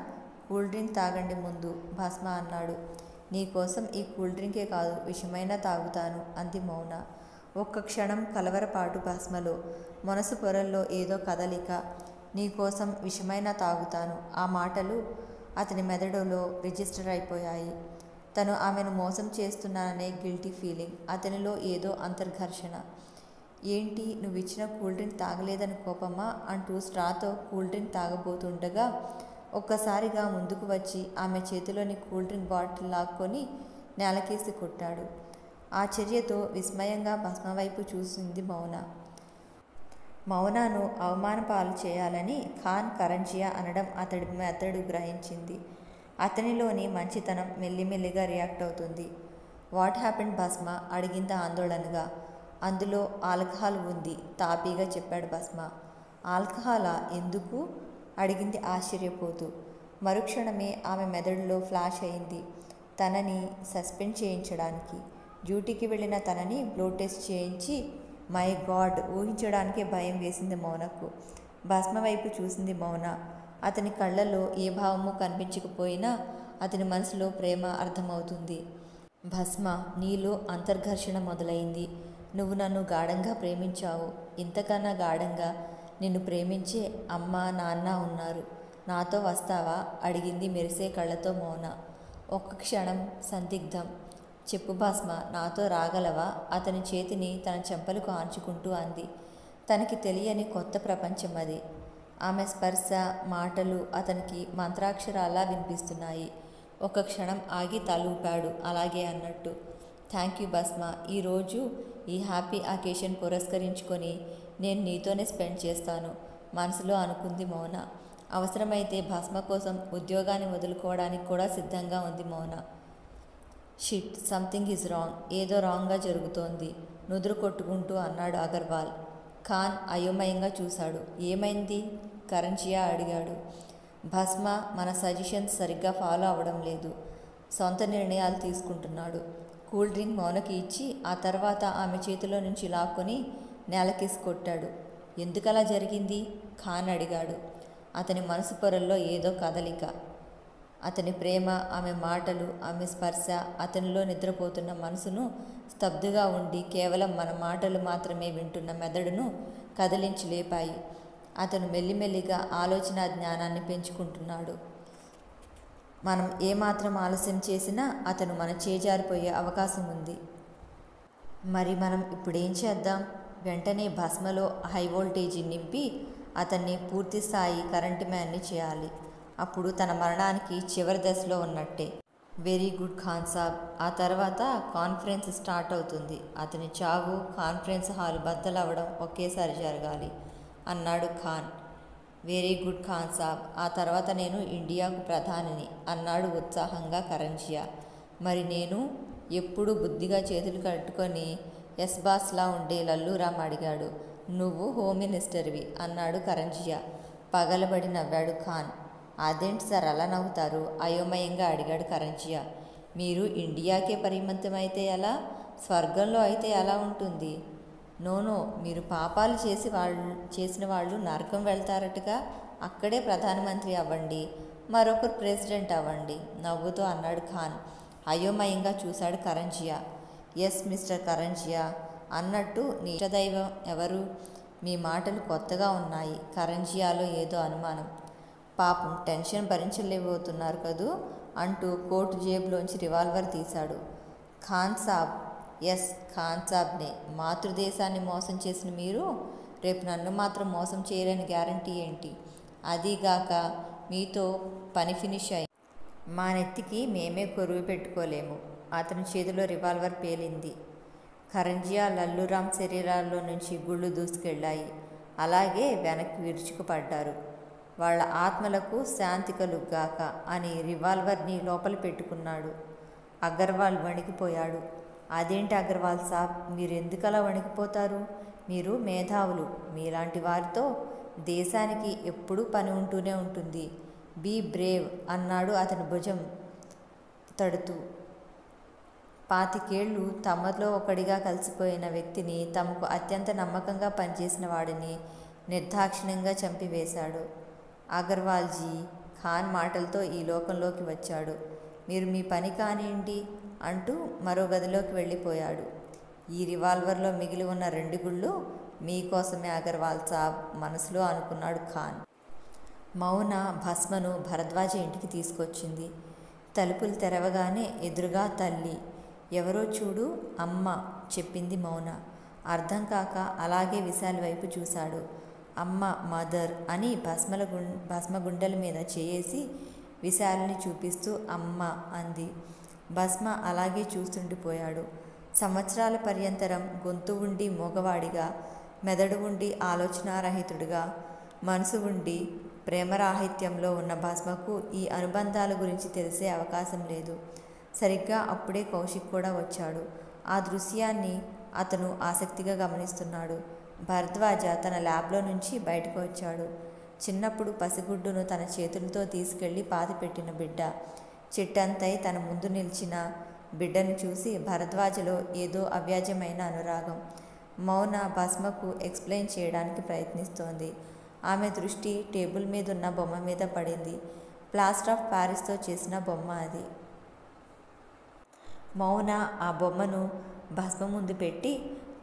కూల్ డ్రింక్ తాగండి ముందు భస్మ అన్నాడు. నీకోసం ఈ కూల్ డ్రింకే కాదు విషమైనా తాగుతాను అంది మౌన. ఒక్క క్షణం కలవరపాటు భస్మలో. మనసు పొరల్లో ఏదో కదలిక. నీకోసం విషమైనా తాగుతాను. ఆ మాటలు అతని మెదడులో రిజిస్టర్ అయిపోయాయి. తను ఆమెను మోసం చేస్తున్నాననే గిల్టీ ఫీలింగ్. అతనిలో ఏదో అంతర్ఘర్షణ. ఏంటి, నువ్విచ్చిన కూల్ డ్రింక్ తాగలేదని కోపమా అంటూ స్ట్రాతో కూల్ డ్రింక్ తాగబోతుండగా ఒక్కసారిగా ముందుకు వచ్చి ఆమె చేతిలోని కూల్ డ్రింక్ బాటిల్ లాక్కొని నేలకేసి కొట్టాడు. ఆ చర్యతో విస్మయంగా భస్మ వైపు చూసింది మౌన. మౌనను అవమానపాలు చేయాలని ఖాన్ కరంజియా అనడం అతడి మెదడు గ్రహించింది. అతనిలోని మంచితనం మెల్లిమెల్లిగా రియాక్ట్ అవుతుంది. వాట్ హ్యాపెండ్ భస్మ అడిగింది ఆందోళనగా. అందులో ఆల్కహాల్ ఉంది తాపీగా చెప్పాడు భస్మ. ఆల్కహాలా? ఎందుకు అడిగింది ఆశ్చర్యపోతూ. మరుక్షణమే ఆమె మెదడులో ఫ్లాష్ అయింది. తనని సస్పెండ్ చేయించడానికి. డ్యూటీకి వెళ్ళిన తనని బ్లడ్ టెస్ట్ చేయించి మై గాడ్ ఊహించడానికే భయం వేసింది మౌనకు. భస్మ వైపు చూసింది మౌన. అతని కళ్ళల్లో ఏ భావము కనిపించకపోయినా అతని మనసులో ప్రేమ అర్థమవుతుంది. భస్మ, నీలో అంతర్ఘర్షణ మొదలైంది. నువ్వు నన్ను గాఢంగా ప్రేమించావు. ఇంతకన్నా గాఢంగా నిన్ను ప్రేమించే అమ్మ నాన్న ఉన్నారు. నాతో వస్తావా అడిగింది మెరిసే కళ్ళతో మౌన. ఒక్క క్షణం సందిగ్ధం. చెప్పు భస్మ, నాతో రాగలవా? అతని చేతిని తన చెంపలకు ఆంచుకుంటూ అంది. తనకి తెలియని కొత్త ప్రపంచం అది. ఆమె స్పర్శ మాటలు అతనికి మంత్రాక్షరాలా వినిపిస్తున్నాయి. ఒక క్షణం ఆగి తలూపాడు అలాగే అన్నట్టు. థ్యాంక్ యూ భస్మ. ఈరోజు ఈ హ్యాపీ అకేషన్ పురస్కరించుకొని నేను నీతోనే స్పెండ్ చేస్తాను మనసులో అనుకుంది మౌన. అవసరమైతే భస్మ కోసం ఉద్యోగాన్ని వదులుకోవడానికి కూడా సిద్ధంగా ఉంది మౌన. Shit, something is wrong. ఏదో రాంగ్గా జరుగుతోంది నుదురు కొట్టుకుంటూ అన్నాడు అగర్వాల్. ఖాన్ అయోమయంగా చూశాడు. ఏమైంది? కరంజియా అడిగాడు. భస్మ మన సజెషన్స్ సరిగ్గా ఫాలో అవ్వడం లేదు. సొంత నిర్ణయాలు తీసుకుంటున్నాడు. కూల్ డ్రింక్ మౌనకి ఇచ్చి ఆ తర్వాత ఆమె చేతిలో నుంచి లాక్కొని నేలకేసి కొట్టాడు. ఎందుకలా జరిగింది? ఖాన్ అడిగాడు. అతని మనసు పొరల్లో ఏదో కదలిక. అతని ప్రేమ, ఆమె మాటలు, ఆమె స్పర్శ అతనిలో నిద్రపోతున్న మనసును స్తబ్దుగా ఉండి కేవలం మన మాటలు మాత్రమే వింటున్న మెదడును కదిలించి లేపాయి. అతను మెల్లిమెల్లిగా ఆలోచన జ్ఞానాన్ని పెంచుకుంటున్నాడు. మనం ఏమాత్రం ఆలస్యం చేసినా అతను మన చేజారిపోయే అవకాశం ఉంది. మరి మనం ఇప్పుడేం చేద్దాం? వెంటనే భస్మలో హై వోల్టేజీ నింపి అతన్ని పూర్తి స్థాయి కరెంటు మ్యాన్ని చేయాలి. అప్పుడు తన మరణానికి చివరి దశలో ఉన్నట్టే. వెరీ గుడ్ ఖాన్ సాబ్. ఆ తర్వాత కాన్ఫరెన్స్ స్టార్ట్ అవుతుంది. అతని చావు, కాన్ఫరెన్స్ హాల్ బద్దలవ్వడం ఒకేసారి జరగాలి అన్నాడు ఖాన్. వెరీ గుడ్ ఖాన్ సాబ్. ఆ తర్వాత నేను ఇండియాకు ప్రధానిని అన్నాడు ఉత్సాహంగా కరంజియా. మరి నేను? ఎప్పుడూ బుద్ధిగా చేతులు కట్టుకొని ఎస్ బాస్లా ఉండే లల్లూరామ్ అడిగాడు. నువ్వు హోమ్ మినిస్టర్వి అన్నాడు కరంజియా. పగలబడి నవ్వాడు ఖాన్. అదేంటి సార్ అలా నవ్వుతారు? అయోమయంగా అడిగాడు కరంజియా. మీరు ఇండియాకే పరిమితమైతే ఎలా? స్వర్గంలో అయితే ఎలా ఉంటుంది? నోనో, మీరు పాపాలు చేసిన వాళ్ళు నరకం వెళ్తారటగా. అక్కడే ప్రధానమంత్రి అవ్వండి, మరొకరు ప్రెసిడెంట్ అవ్వండి నవ్వుతూ అన్నాడు ఖాన్. అయోమయంగా చూశాడు కరంజియా. Yes mister Karanjia. అన్నట్టు నీ ఇష్టదైవం ఎవరు? మీ మాటలు కొత్తగా ఉన్నాయి. కరంజియాలో ఏదో అనుమానం. పాపం టెన్షన్ భరించలేకపోతున్నారు కదూ అంటూ కోటు జేబులోంచి రివాల్వర్ తీశాడు. ఖాన్ సాబ్, ఎస్, ఖాన్ సాబ్నే. మాతృదేశాన్ని మోసం చేసిన మీరు రేపు నన్ను మాత్రం మోసం చేయలేని గ్యారంటీ ఏంటి? అదీగాక మీతో పని ఫినిష్ అయి మా నెత్తికి మేమే కొరువు పెట్టుకోలేము. అతని చేతిలో రివాల్వర్ పేలింది. కరంజియా లల్లురామ్ శరీరాల్లో నుంచి గుళ్ళు దూసుకెళ్లాయి. అలాగే వెనక్కి విరుచుకుపడ్డారు. వాళ్ళ ఆత్మలకు శాంతి కలుగ్గాక అని రివాల్వర్ని లోపల పెట్టుకున్నాడు. అగర్వాల్ వణికిపోయాడు. అదేంటి అగర్వాల్ సాబ్, మీరెందుకలా వణికిపోతారు? మీరు మేధావులు. మీలాంటి వారితో దేశానికి ఎప్పుడూ పని ఉంటూనే ఉంటుంది. బీ బ్రేవ్ అన్నాడు అతని భుజం తడుతూ. 25 ఏళ్ళు తమలో ఒకడిగా కలిసిపోయిన వ్యక్తిని, తమకు అత్యంత నమ్మకంగా పనిచేసిన వాడిని నిర్దాక్షిణ్యంగా చంపివేశాడు. అగర్వాల్జీ ఖాన్ మాటలతో ఈ లోకంలోకి వచ్చాడు. మీరు మీ పని కానివ్వండి అంటూ మరో గదిలోకి వెళ్ళిపోయాడు. ఈ రివాల్వర్లో మిగిలి ఉన్న 2 గుళ్ళు మీకోసమే అగర్వాల్ సాబ్ మనసులో అనుకున్నాడు ఖాన్. మౌన భస్మను భరద్వాజ ఇంటికి తీసుకొచ్చింది. తలుపులు తెరవగానే ఎదురుగా తల్లి. ఎవరో చూడు అమ్మ చెప్పింది మౌన. అర్థం కాక అలాగే విశాల్ వైపు చూశాడు. అమ్మ, మదర్ అని భస్మ గుండెల మీద చేయేసి విశాల్ని చూపిస్తూ అమ్మ అంది. భస్మ అలాగే చూస్తుండిపోయాడు. సంవత్సరాల పర్యంతరం గొంతు ఉండి మోగవాడిగా, మెదడు ఉండి ఆలోచనారహితుడిగా, మనసు ఉండి ప్రేమరాహిత్యంలో ఉన్న భస్మకు ఈ అనుబంధాల గురించి తెలిసే అవకాశం లేదు. సరిగ్గా అప్పుడే కౌశిక్ కూడా వచ్చాడు. ఆ దృశ్యాన్ని అతను ఆసక్తిగా గమనిస్తున్నాడు. భరద్వాజ తన ల్యాబ్లో నుంచి బయటకు వచ్చాడు. చిన్నప్పుడు పసిగుడ్డును తన చేతులతో తీసుకెళ్లి పాతిపెట్టిన బిడ్డ. చిట్టంతై తన ముందు నిలిచిన బిడ్డను చూసి భరద్వాజలో ఏదో అవ్యాజమైన అనురాగం. మౌన భస్మకు ఎక్స్ప్లెయిన్ చేయడానికి ప్రయత్నిస్తోంది. ఆమె దృష్టి టేబుల్ మీదున్న బొమ్మ మీద పడింది. ప్లాస్టర్ ఆఫ్ ప్యారిస్తో చేసిన బొమ్మ అది. మౌన ఆ బొమ్మను భస్మ ముందు పెట్టి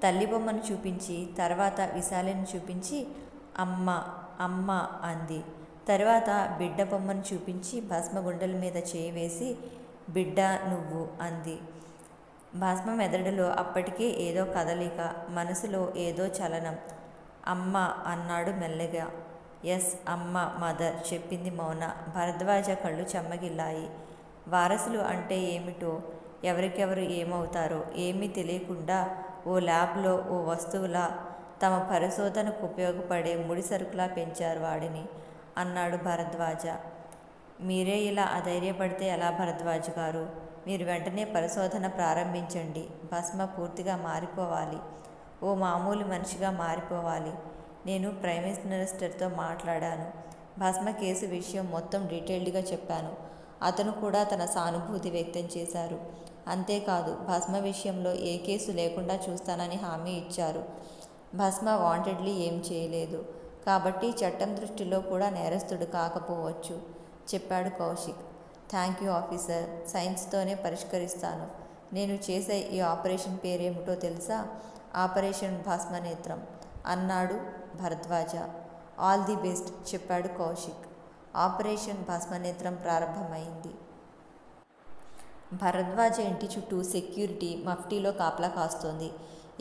తల్లి బొమ్మను చూపించి, తర్వాత విశాలిని చూపించి అమ్మ అమ్మ అంది. తర్వాత బిడ్డ బొమ్మను చూపించి భస్మ గుండెల మీద చేయి వేసి బిడ్డ నువ్వు అంది. భస్మ మెదడులో అప్పటికే ఏదో కదలిక, మనసులో ఏదో చలనం. అమ్మ అన్నాడు మెల్లగా. ఎస్ అమ్మ, మదర్ చెప్పింది మౌన. భరద్వాజ కళ్ళు చెమ్మగిల్లాయి. వారసులు అంటే ఏమిటో, ఎవరికెవరు ఏమవుతారో ఏమీ తెలియకుండా ఓ ల్యాబ్లో ఓ వస్తువులా, తమ పరిశోధనకు ఉపయోగపడే ముడిసరుకులా పెంచారు వాడిని అన్నాడు భరద్వాజ. మీరే ఇలా అధైర్యపడితే ఎలా భరద్వాజ్ గారు? మీరు వెంటనే పరిశోధన ప్రారంభించండి. భస్మ పూర్తిగా మారిపోవాలి. ఓ మామూలు మనిషిగా మారిపోవాలి. నేను ప్రైమ్ మినిస్టర్తో మాట్లాడాను. భస్మ కేసు విషయం మొత్తం డీటెయిల్డ్గా చెప్పాను. అతను కూడా తన సానుభూతి వ్యక్తం చేశారు. అంతేకాదు, భస్మ విషయంలో ఏ కేసు లేకుండా చూస్తానని హామీ ఇచ్చారు. భస్మ వాంటెడ్లీ ఏం చేయలేదు కాబట్టి చట్టం దృష్టిలో కూడా నేరస్తుడు కాకపోవచ్చు చెప్పాడు కౌశిక్. థ్యాంక్ యూ ఆఫీసర్, సైన్స్తోనే పరిష్కరిస్తాను. నేను చేసే ఈ ఆపరేషన్ పేరేమిటో తెలుసా? ఆపరేషన్ భస్మనేత్రం అన్నాడు భరద్వాజ. ఆల్ ది బెస్ట్ చెప్పాడు కౌశిక్. ఆపరేషన్ భస్మనేత్రం ప్రారంభమైంది. భరద్వాజ ఇంటి చుట్టూ సెక్యూరిటీ మఫ్టీలో కాపలా కాస్తోంది.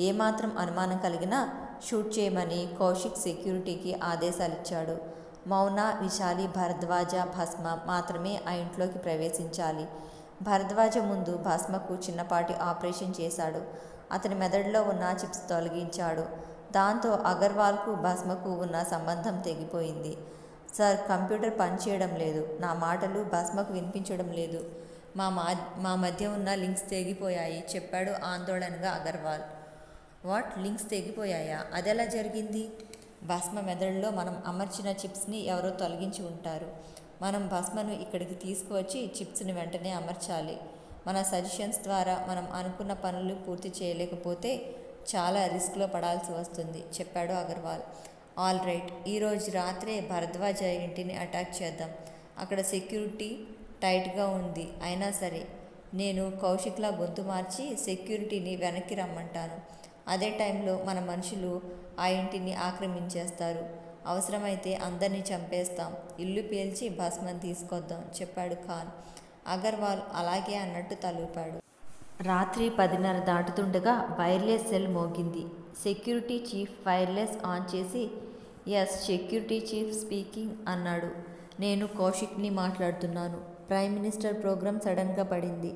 ఏమాత్రం అనుమానం కలిగినా షూట్ చేయమని కౌశిక్ సెక్యూరిటీకి ఆదేశాలిచ్చాడు. మౌన, విశాలి, భరద్వాజ, భస్మ మాత్రమే ఆ ఇంట్లోకి ప్రవేశించాలి. భరద్వాజ ముందు భస్మకు చిన్నపాటి ఆపరేషన్ చేశాడు. అతని మెదడులో ఉన్న చిప్స్ తొలగించాడు. దాంతో అగర్వాల్కు భస్మకు ఉన్న సంబంధం తెగిపోయింది. సార్, కంప్యూటర్ పనిచేయడం లేదు. నా మాటలు భస్మకు వినిపించడం లేదు. మా మధ్య ఉన్న లింక్స్ తెగిపోయాయి చెప్పాడు ఆందోళనగా అగర్వాల్. What, links తెగిపోయాయా? అదెలా జరిగింది? భస్మ మెదడులో మనం అమర్చిన చిప్స్ని ఎవరో తొలగించి ఉంటారు. మనం భస్మను ఇక్కడికి తీసుకువచ్చి చిప్స్ని వెంటనే అమర్చాలి. మన సజెషన్స్ ద్వారా మనం అనుకున్న పనులు పూర్తి చేయలేకపోతే చాలా రిస్క్లో పడాల్సి వస్తుంది చెప్పాడు అగర్వాల్. ఆల్ రైట్, ఈరోజు రాత్రే భరద్వాజ ఇంటిని అటాక్ చేద్దాం. అక్కడ సెక్యూరిటీ టైట్గా ఉంది. అయినా సరే నేను కౌశిక్లా గొంతు మార్చి సెక్యూరిటీని వెనక్కి రమ్మంటాను. అదే టైంలో మన మనుషులు ఆ ఇంటిని ఆక్రమించేస్తారు. అవసరమైతే అందరినీ చంపేస్తాం. ఇల్లు పేల్చి భస్మం తీసుకొద్దాం చెప్పాడు ఖాన్. అగర్వాల్ అలాగే అన్నట్టు తలూపాడు. రాత్రి 10:30 దాటుతుండగా వైర్లెస్ సెల్ మోగింది. సెక్యూరిటీ చీఫ్ వైర్లెస్ ఆన్ చేసి ఎస్ సెక్యూరిటీ చీఫ్ స్పీకింగ్ అన్నాడు. నేను కౌశిక్ని మాట్లాడుతున్నాను. ప్రైమ్ మినిస్టర్ ప్రోగ్రాం సడన్గా పడింది.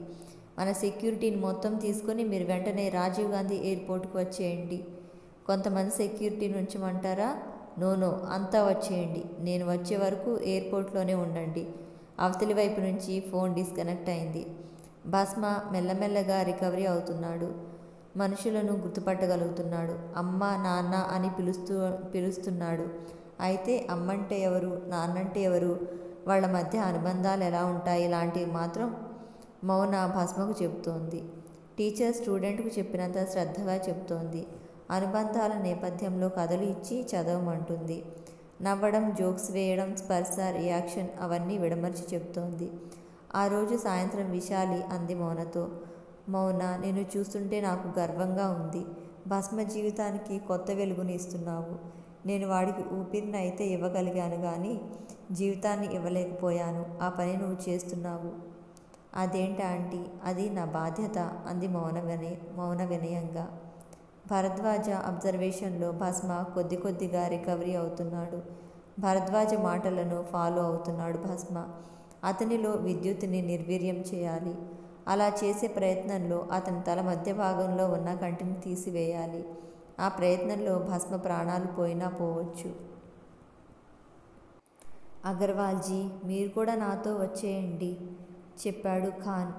మన సెక్యూరిటీని మొత్తం తీసుకొని మీరు వెంటనే రాజీవ్ గాంధీ ఎయిర్పోర్ట్కి వచ్చేయండి. కొంతమంది సెక్యూరిటీని ఉంచమంటారా? నో అంతా వచ్చేయండి. నేను వచ్చే వరకు ఎయిర్పోర్ట్లోనే ఉండండి. అవతలి వైపు నుంచి ఫోన్ డిస్కనెక్ట్ అయింది. భస్మ మెల్లమెల్లగా రికవరీ అవుతున్నాడు. మనుషులను గుర్తుపట్టగలుగుతున్నాడు. అమ్మ నాన్న అని పిలుస్తున్నాడు. అయితే అమ్మంటే ఎవరు, నాన్నంటే ఎవరు, వాళ్ళ మధ్య అనుబంధాలు ఎలా ఉంటాయి లాంటివి మాత్రం మౌన భస్మకు చెబుతోంది. టీచర్ స్టూడెంట్కు చెప్పినంత శ్రద్ధగా చెబుతోంది. అనుబంధాల నేపథ్యంలో కథలు ఇచ్చి చదవమంటుంది. నవ్వడం, జోక్స్ వేయడం, స్పర్శ, రియాక్షన్ అవన్నీ విడమర్చి చెబుతోంది. ఆ రోజు సాయంత్రం విశాలి అంది మౌనతో. మౌన, నిన్ను చూస్తుంటే నాకు గర్వంగా ఉంది. భస్మ జీవితానికి కొత్త వెలుగుని ఇస్తున్నావు. నేను వాడికి ఊపిరిని అయితే ఇవ్వగలిగాను కానీ జీవితాన్ని ఇవ్వలేకపోయాను. ఆ పని నువ్వు చేస్తున్నావు. అదేంటా ఆంటీ? అది నా బాధ్యత అంది మౌన వినయంగా. భరద్వాజ అబ్జర్వేషన్లో భస్మ కొద్దిగా రికవరీ అవుతున్నాడు. భరద్వాజ మాటలను ఫాలో అవుతున్నాడు భస్మ. అతనిలో విద్యుత్తుని నిర్వీర్యం చేయాలి. అలా చేసే ప్రయత్నంలో అతని తల మధ్య భాగంలో ఉన్న కంటిని తీసివేయాలి. ఆ ప్రయత్నంలో భస్మ ప్రాణాలు పోయినా పోవచ్చు. అగర్వాల్జీ, మీరు కూడా నాతో వచ్చేయండి చెప్పాడు ఖాన్.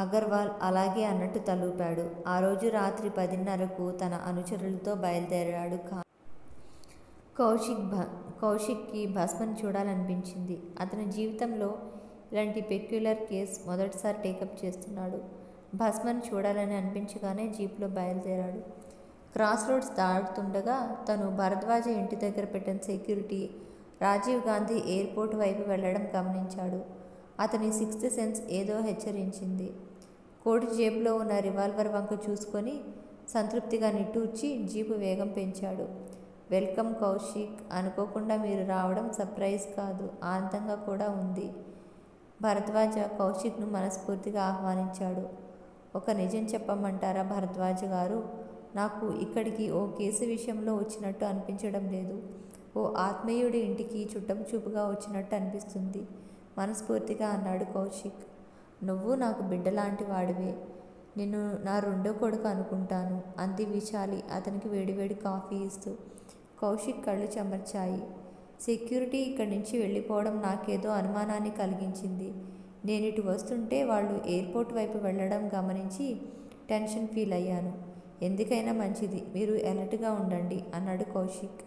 అగర్వాల్ అలాగే అన్నట్టు తలూపాడు. ఆ రోజు రాత్రి 10:30కు తన అనుచరులతో బయలుదేరాడు ఖాన్. కౌశిక్కి భస్మను చూడాలనిపించింది. అతని జీవితంలో ఇలాంటి పెక్యులర్ కేస్ మొదటిసారి టేకప్ చేస్తున్నాడు. భస్మను చూడాలని అనిపించగానే జీపులో బయలుదేరాడు. క్రాస్ రోడ్స్ దాటుతుండగా తను భరద్వాజ ఇంటి దగ్గర పెట్టిన సెక్యూరిటీ రాజీవ్ గాంధీ ఎయిర్పోర్ట్ వైపు వెళ్లడం గమనించాడు. అతని సిక్స్త్ సెన్స్ ఏదో హెచ్చరించింది. కోటి జేబులో ఉన్న రివాల్వర్ వంక చూసుకొని సంతృప్తిగా నిట్టూర్చి జీపు వేగం పెంచాడు. వెల్కమ్ కౌశిక్. అనుకోకుండా మీరు రావడం సర్ప్రైజ్ కాదు, ఆనందంగా కూడా ఉంది. భరద్వాజ కౌశిక్ను మనస్ఫూర్తిగా ఆహ్వానించాడు. ఒక నిజం చెప్పమంటారా భరద్వాజ గారు? నాకు ఇక్కడికి ఓ కేసు విషయంలో వచ్చినట్టు అనిపించడం లేదు. ఓ ఆత్మీయుడి ఇంటికి చుట్టపు చూపుగా వచ్చినట్టు అనిపిస్తుంది మనస్ఫూర్తిగా అన్నాడు కౌశిక్. నువ్వు నాకు బిడ్డలాంటి వాడివే. నిన్ను నా రెండో కొడుకు అనుకుంటాను అంది విశాలి అతనికి వేడివేడి కాఫీ ఇస్తూ. కౌశిక్ కళ్ళు చెమర్చాయి. సెక్యూరిటీ ఇక్కడి నుంచి వెళ్ళిపోవడం నాకేదో అనుమానాన్ని కలిగించింది. నేనిటు వస్తుంటే వాళ్ళు ఎయిర్పోర్ట్ వైపు వెళ్ళడం గమనించి టెన్షన్ ఫీల్ అయ్యాను. ఎందుకైనా మంచిది, మీరు అలర్ట్గా ఉండండి అన్నాడు కౌశిక్.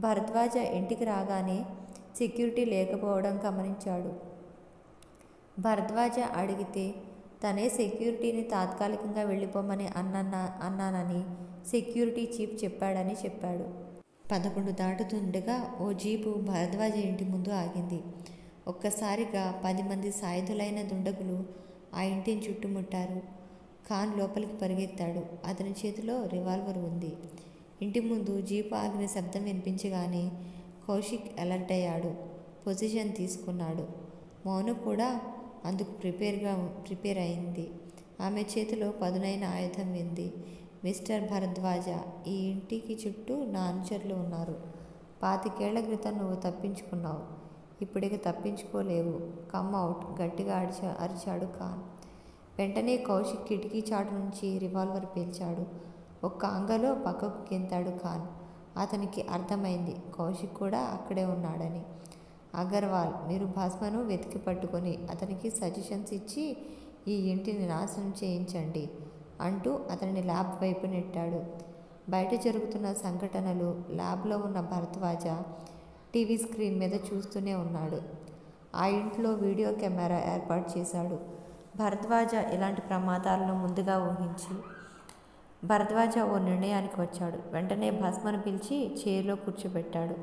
భరద్వాజ ఇంటికి రాగానే సెక్యూరిటీ లేకపోవడం గమనించాడు. భరద్వాజ అడిగితే తనే సెక్యూరిటీని తాత్కాలికంగా వెళ్ళిపోమని అన్నానని సెక్యూరిటీ చీఫ్ చెప్పాడని చెప్పాడు. 11 దాటుతుండగా ఓ జీపు భరద్వాజ ఇంటి ముందు ఆగింది. ఒక్కసారిగా 10 మంది సాయుధులైన దుండగులు ఆ ఇంటిని చుట్టుముట్టారు. ఖాన్ లోపలికి పరిగెత్తాడు. అతని చేతిలో రివాల్వర్ ఉంది. ఇంటి ముందు జీపు ఆగిన శబ్దం వినిపించగానే కౌశిక్ అలర్ట్ అయ్యాడు. పొజిషన్ తీసుకున్నాడు. మౌన కూడా అందుకు ప్రిపేర్ అయింది. ఆమె చేతిలో పదునైన ఆయుధం ఉంది. మిస్టర్ భరద్వాజ, ఈ ఇంటికి చుట్టూ నా అనుచరులు ఉన్నారు. 25 ఏళ్ల క్రితం నువ్వు తప్పించుకున్నావు. ఇప్పుడిక తప్పించుకోలేవు. కమ్ అవుట్ గట్టిగా అరిచాడు ఖాన్. వెంటనే కౌశిక్ కిటికీ చాటు నుంచి రివాల్వర్ పేల్చాడు. ఒక్క అంగలో పక్కకు గెంతాడు ఖాన్. అతనికి అర్థమైంది కౌశిక్ కూడా అక్కడే ఉన్నాడని. అగర్వాల్, మీరు భస్మను వెతికి పట్టుకొని అతనికి సజెషన్స్ ఇచ్చి ఈ ఇంటిని నాశనం చేయించండి అంటూ అతన్ని ల్యాబ్ వైపు నెట్టాడు. బయట జరుగుతున్న సంఘటనలు ల్యాబ్లో ఉన్న భరద్వాజ టీవీ స్క్రీన్ మీద చూస్తూనే ఉన్నాడు. ఆ ఇంట్లో వీడియో కెమెరా ఏర్పాటు చేశాడు. భరద్వాజ ఇలాంటి ప్రమాదాలను ముందుగా ఊహించి భరద్వాజ ఓ నిర్ణయానికి వచ్చాడు. వెంటనే భస్మను పిలిచి చైర్లో కూర్చోబెట్టాడు.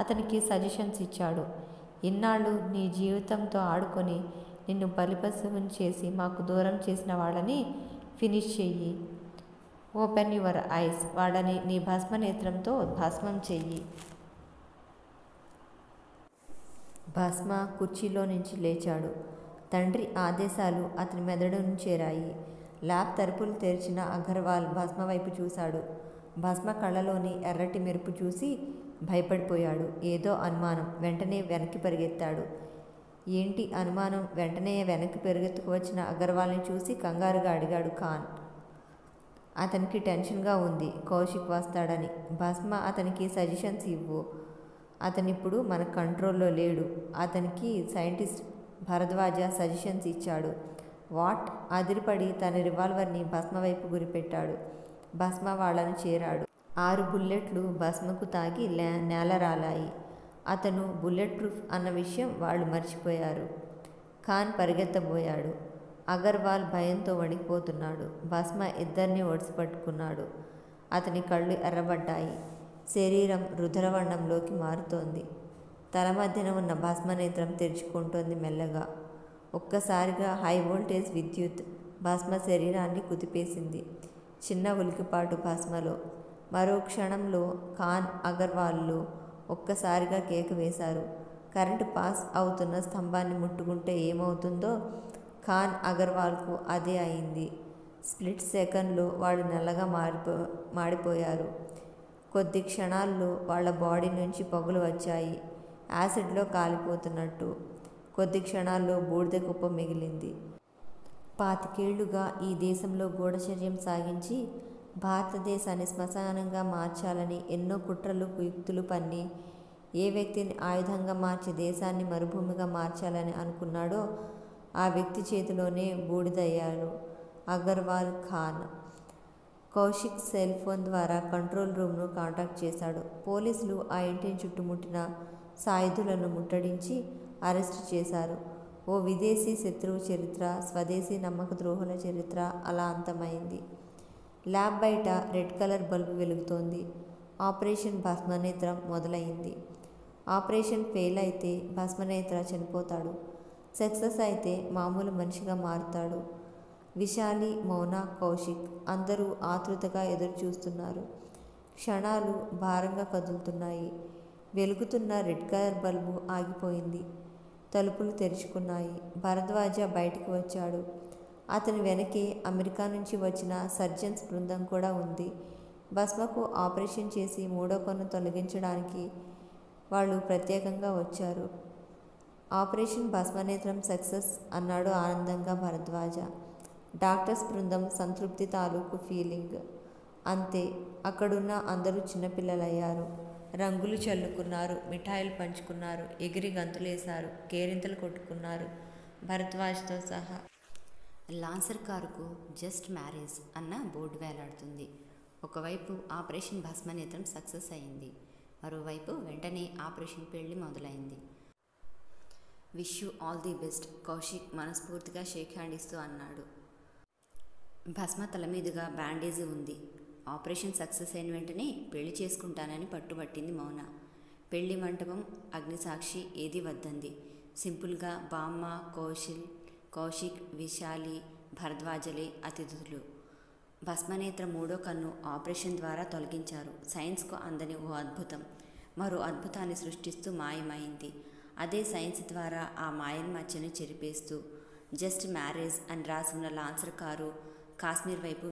అతనికి సజెషన్స్ ఇచ్చాడు. ఇన్నాళ్ళు నీ జీవితంతో ఆడుకొని నిన్ను బలిపశువుని చేసి మాకు దూరం చేసిన వాళ్ళని ఫినిష్ చెయ్యి. Open your eyes. వాళ్ళని నీ భస్మ నేత్రంతో భస్మం చెయ్యి. భస్మ కుర్చీలో నుంచి లేచాడు. తండ్రి ఆదేశాలు అతని మెదడును చేరాయి. ల్యాబ్ తలుపులు తెరిచిన అగర్వాల్ భస్మ వైపు చూశాడు. భస్మ కళ్ళలోని ఎర్రటి మెరుపు చూసి భయపడిపోయాడు. ఏదో అనుమానం. వెంటనే వెనక్కి పరిగెత్తాడు. ఏంటి అనుమానం? వెంటనే వెనక్కి పరిగెత్తుకు వచ్చిన అగర్వాల్ని చూసి కంగారుగా అడిగాడు ఖాన్. అతనికి టెన్షన్గా ఉంది. కౌశిక్ వస్తాడని. భస్మ అతనికి సజెషన్స్ ఇవ్వు. అతనిప్పుడు మన కంట్రోల్లో లేడు. అతనికి సైంటిస్ట్ భరద్వాజ సజెషన్స్ ఇచ్చాడు. వాట్? అదిరిపడి తన రివాల్వర్ని భస్మ వైపు గురిపెట్టాడు. భస్మ వాళ్లను చేరాడు. 6 బుల్లెట్లు భస్మకు తాగి నేలరాలాయి. అతను బుల్లెట్ ప్రూఫ్ అన్న విషయం వాళ్ళు మర్చిపోయారు. ఖాన్ పరిగెత్తబోయాడు. అగర్వాల్ భయంతో వణికిపోతున్నాడు. భస్మ ఇద్దరిని ఒడిసిపట్టుకున్నాడు. అతని కళ్ళు ఎర్రబడ్డాయి. శరీరం రుధిరవర్ణంలోకి మారుతోంది. తల మధ్యన ఉన్న భస్మనేత్రం తెరుచుకుంటోంది మెల్లగా. ఒక్కసారిగా హై వోల్టేజ్ విద్యుత్ భస్మ శరీరాన్ని కుదిపేసింది. చిన్న ఉలికిపాటు భస్మలో. మరో క్షణంలో ఖాన్, అగర్వాల్లు ఒక్కసారిగా కేక వేశారు. కరెంటు పాస్ అవుతున్న స్తంభాన్ని ముట్టుకుంటే ఏమవుతుందో ఖాన్, అగర్వాల్కు అదే అయింది. స్ప్లిట్ సెకండ్లో వాళ్ళు నల్లగా మాడిపోయారు. కొద్ది క్షణాల్లో వాళ్ళ బాడీ నుంచి పొగలు వచ్చాయి, యాసిడ్లో కాలిపోతున్నట్టు. కొద్ది క్షణాల్లో బూడిద కుప్ప మిగిలింది. 25 ఏళ్లుగా ఈ దేశంలో గూఢచర్యం సాగించి భారతదేశాన్ని శ్మశానంగా మార్చాలని ఎన్నో కుట్రలు కుయుక్తులు పన్ని ఏ వ్యక్తిని ఆయుధంగా మార్చి దేశాన్ని మరుభూమిగా మార్చాలని అనుకున్నాడో ఆ వ్యక్తి చేతిలోనే బూడిదయ్యాడు అగర్వాల్ ఖాన్. కౌశిక్ సెల్ ఫోన్ ద్వారా కంట్రోల్ రూమ్ను కాంటాక్ట్ చేశాడు. పోలీసులు ఆ ఇంటిని చుట్టుముట్టిన సాయుధులను ముట్టడించి అరెస్టు చేశారు. ఓ విదేశీ శత్రువు చరిత్ర, స్వదేశీ నమ్మక ద్రోహుల చరిత్ర అలా అంతమైంది. ల్యాబ్ బయట రెడ్ కలర్ బల్బు వెలుగుతోంది. ఆపరేషన్ భస్మనేత్రం మొదలైంది. ఆపరేషన్ ఫెయిల్ అయితే భస్మనేత్ర చనిపోతాడు. సక్సెస్ అయితే మామూలు మనిషిగా మారుతాడు. విశాలి, మౌన, కౌశిక్ అందరూ ఆతృతగా ఎదురు చూస్తున్నారు. క్షణాలు భారంగా కదులుతున్నాయి. వెలుగుతున్న రెడ్ కలర్ బల్బు ఆగిపోయింది. తలుపులు తెరుచుకున్నాయి. భరద్వాజ బయటికి వచ్చాడు. అతని వెనకే అమెరికా నుంచి వచ్చిన సర్జన్స్ బృందం కూడా ఉంది. భస్మకు ఆపరేషన్ చేసి 3వ కన్ను తొలగించడానికి వాళ్ళు ప్రత్యేకంగా వచ్చారు. ఆపరేషన్ భస్మనేత్రం సక్సెస్ అన్నాడు ఆనందంగా భరద్వాజ. డాక్టర్స్ బృందం సంతృప్తి తాలూకు ఫీలింగ్. అంతే. అక్కడున్న అందరూ చిన్నపిల్లలయ్యారు. రంగులు చల్లుకున్నారు, మిఠాయిలు పంచుకున్నారు, ఎగిరి గంతులేశారు, కేరింతలు కొట్టుకున్నారు, భరద్వాజ్తో సహా. లాన్సర్ కారుకు జస్ట్ మ్యారేజ్ అన్న బోర్డు వేలాడుతుంది. ఒకవైపు ఆపరేషన్ భస్మనేత్రం సక్సెస్ అయింది. మరోవైపు వెంటనే ఆపరేషన్ పెళ్లి మొదలైంది. Wish you all the best, Kaushik మనస్ఫూర్తిగా షేక్ హ్యాండ్ ఇస్తూ అన్నాడు. భస్మ తల మీదుగా బ్యాండేజీ ఉంది. ఆపరేషన్ సక్సెస్ అయిన వెంటనే పెళ్లి చేసుకుంటానని పట్టుబట్టింది మౌన. పెళ్లి మంటపం, అగ్నిసాక్షి ఏది వద్దంది. సింపుల్గా బామ్మ, కౌశిక్, విశాలి, భరద్వాజలే అతిథులు. భస్మనేత్ర 3వ కన్ను ఆపరేషన్ ద్వారా తొలగించారు. సైన్స్కు అందని ఓ అద్భుతం మరో అద్భుతాన్ని సృష్టిస్తూ మాయమైంది. అదే సైన్స్ ద్వారా ఆ మాయన్ మచ్చని చెరిపేస్తూ జస్ట్ మ్యారేజ్ అని రాసి ఉన్న లాన్సర్ కారు కాశ్మీర్ వైపు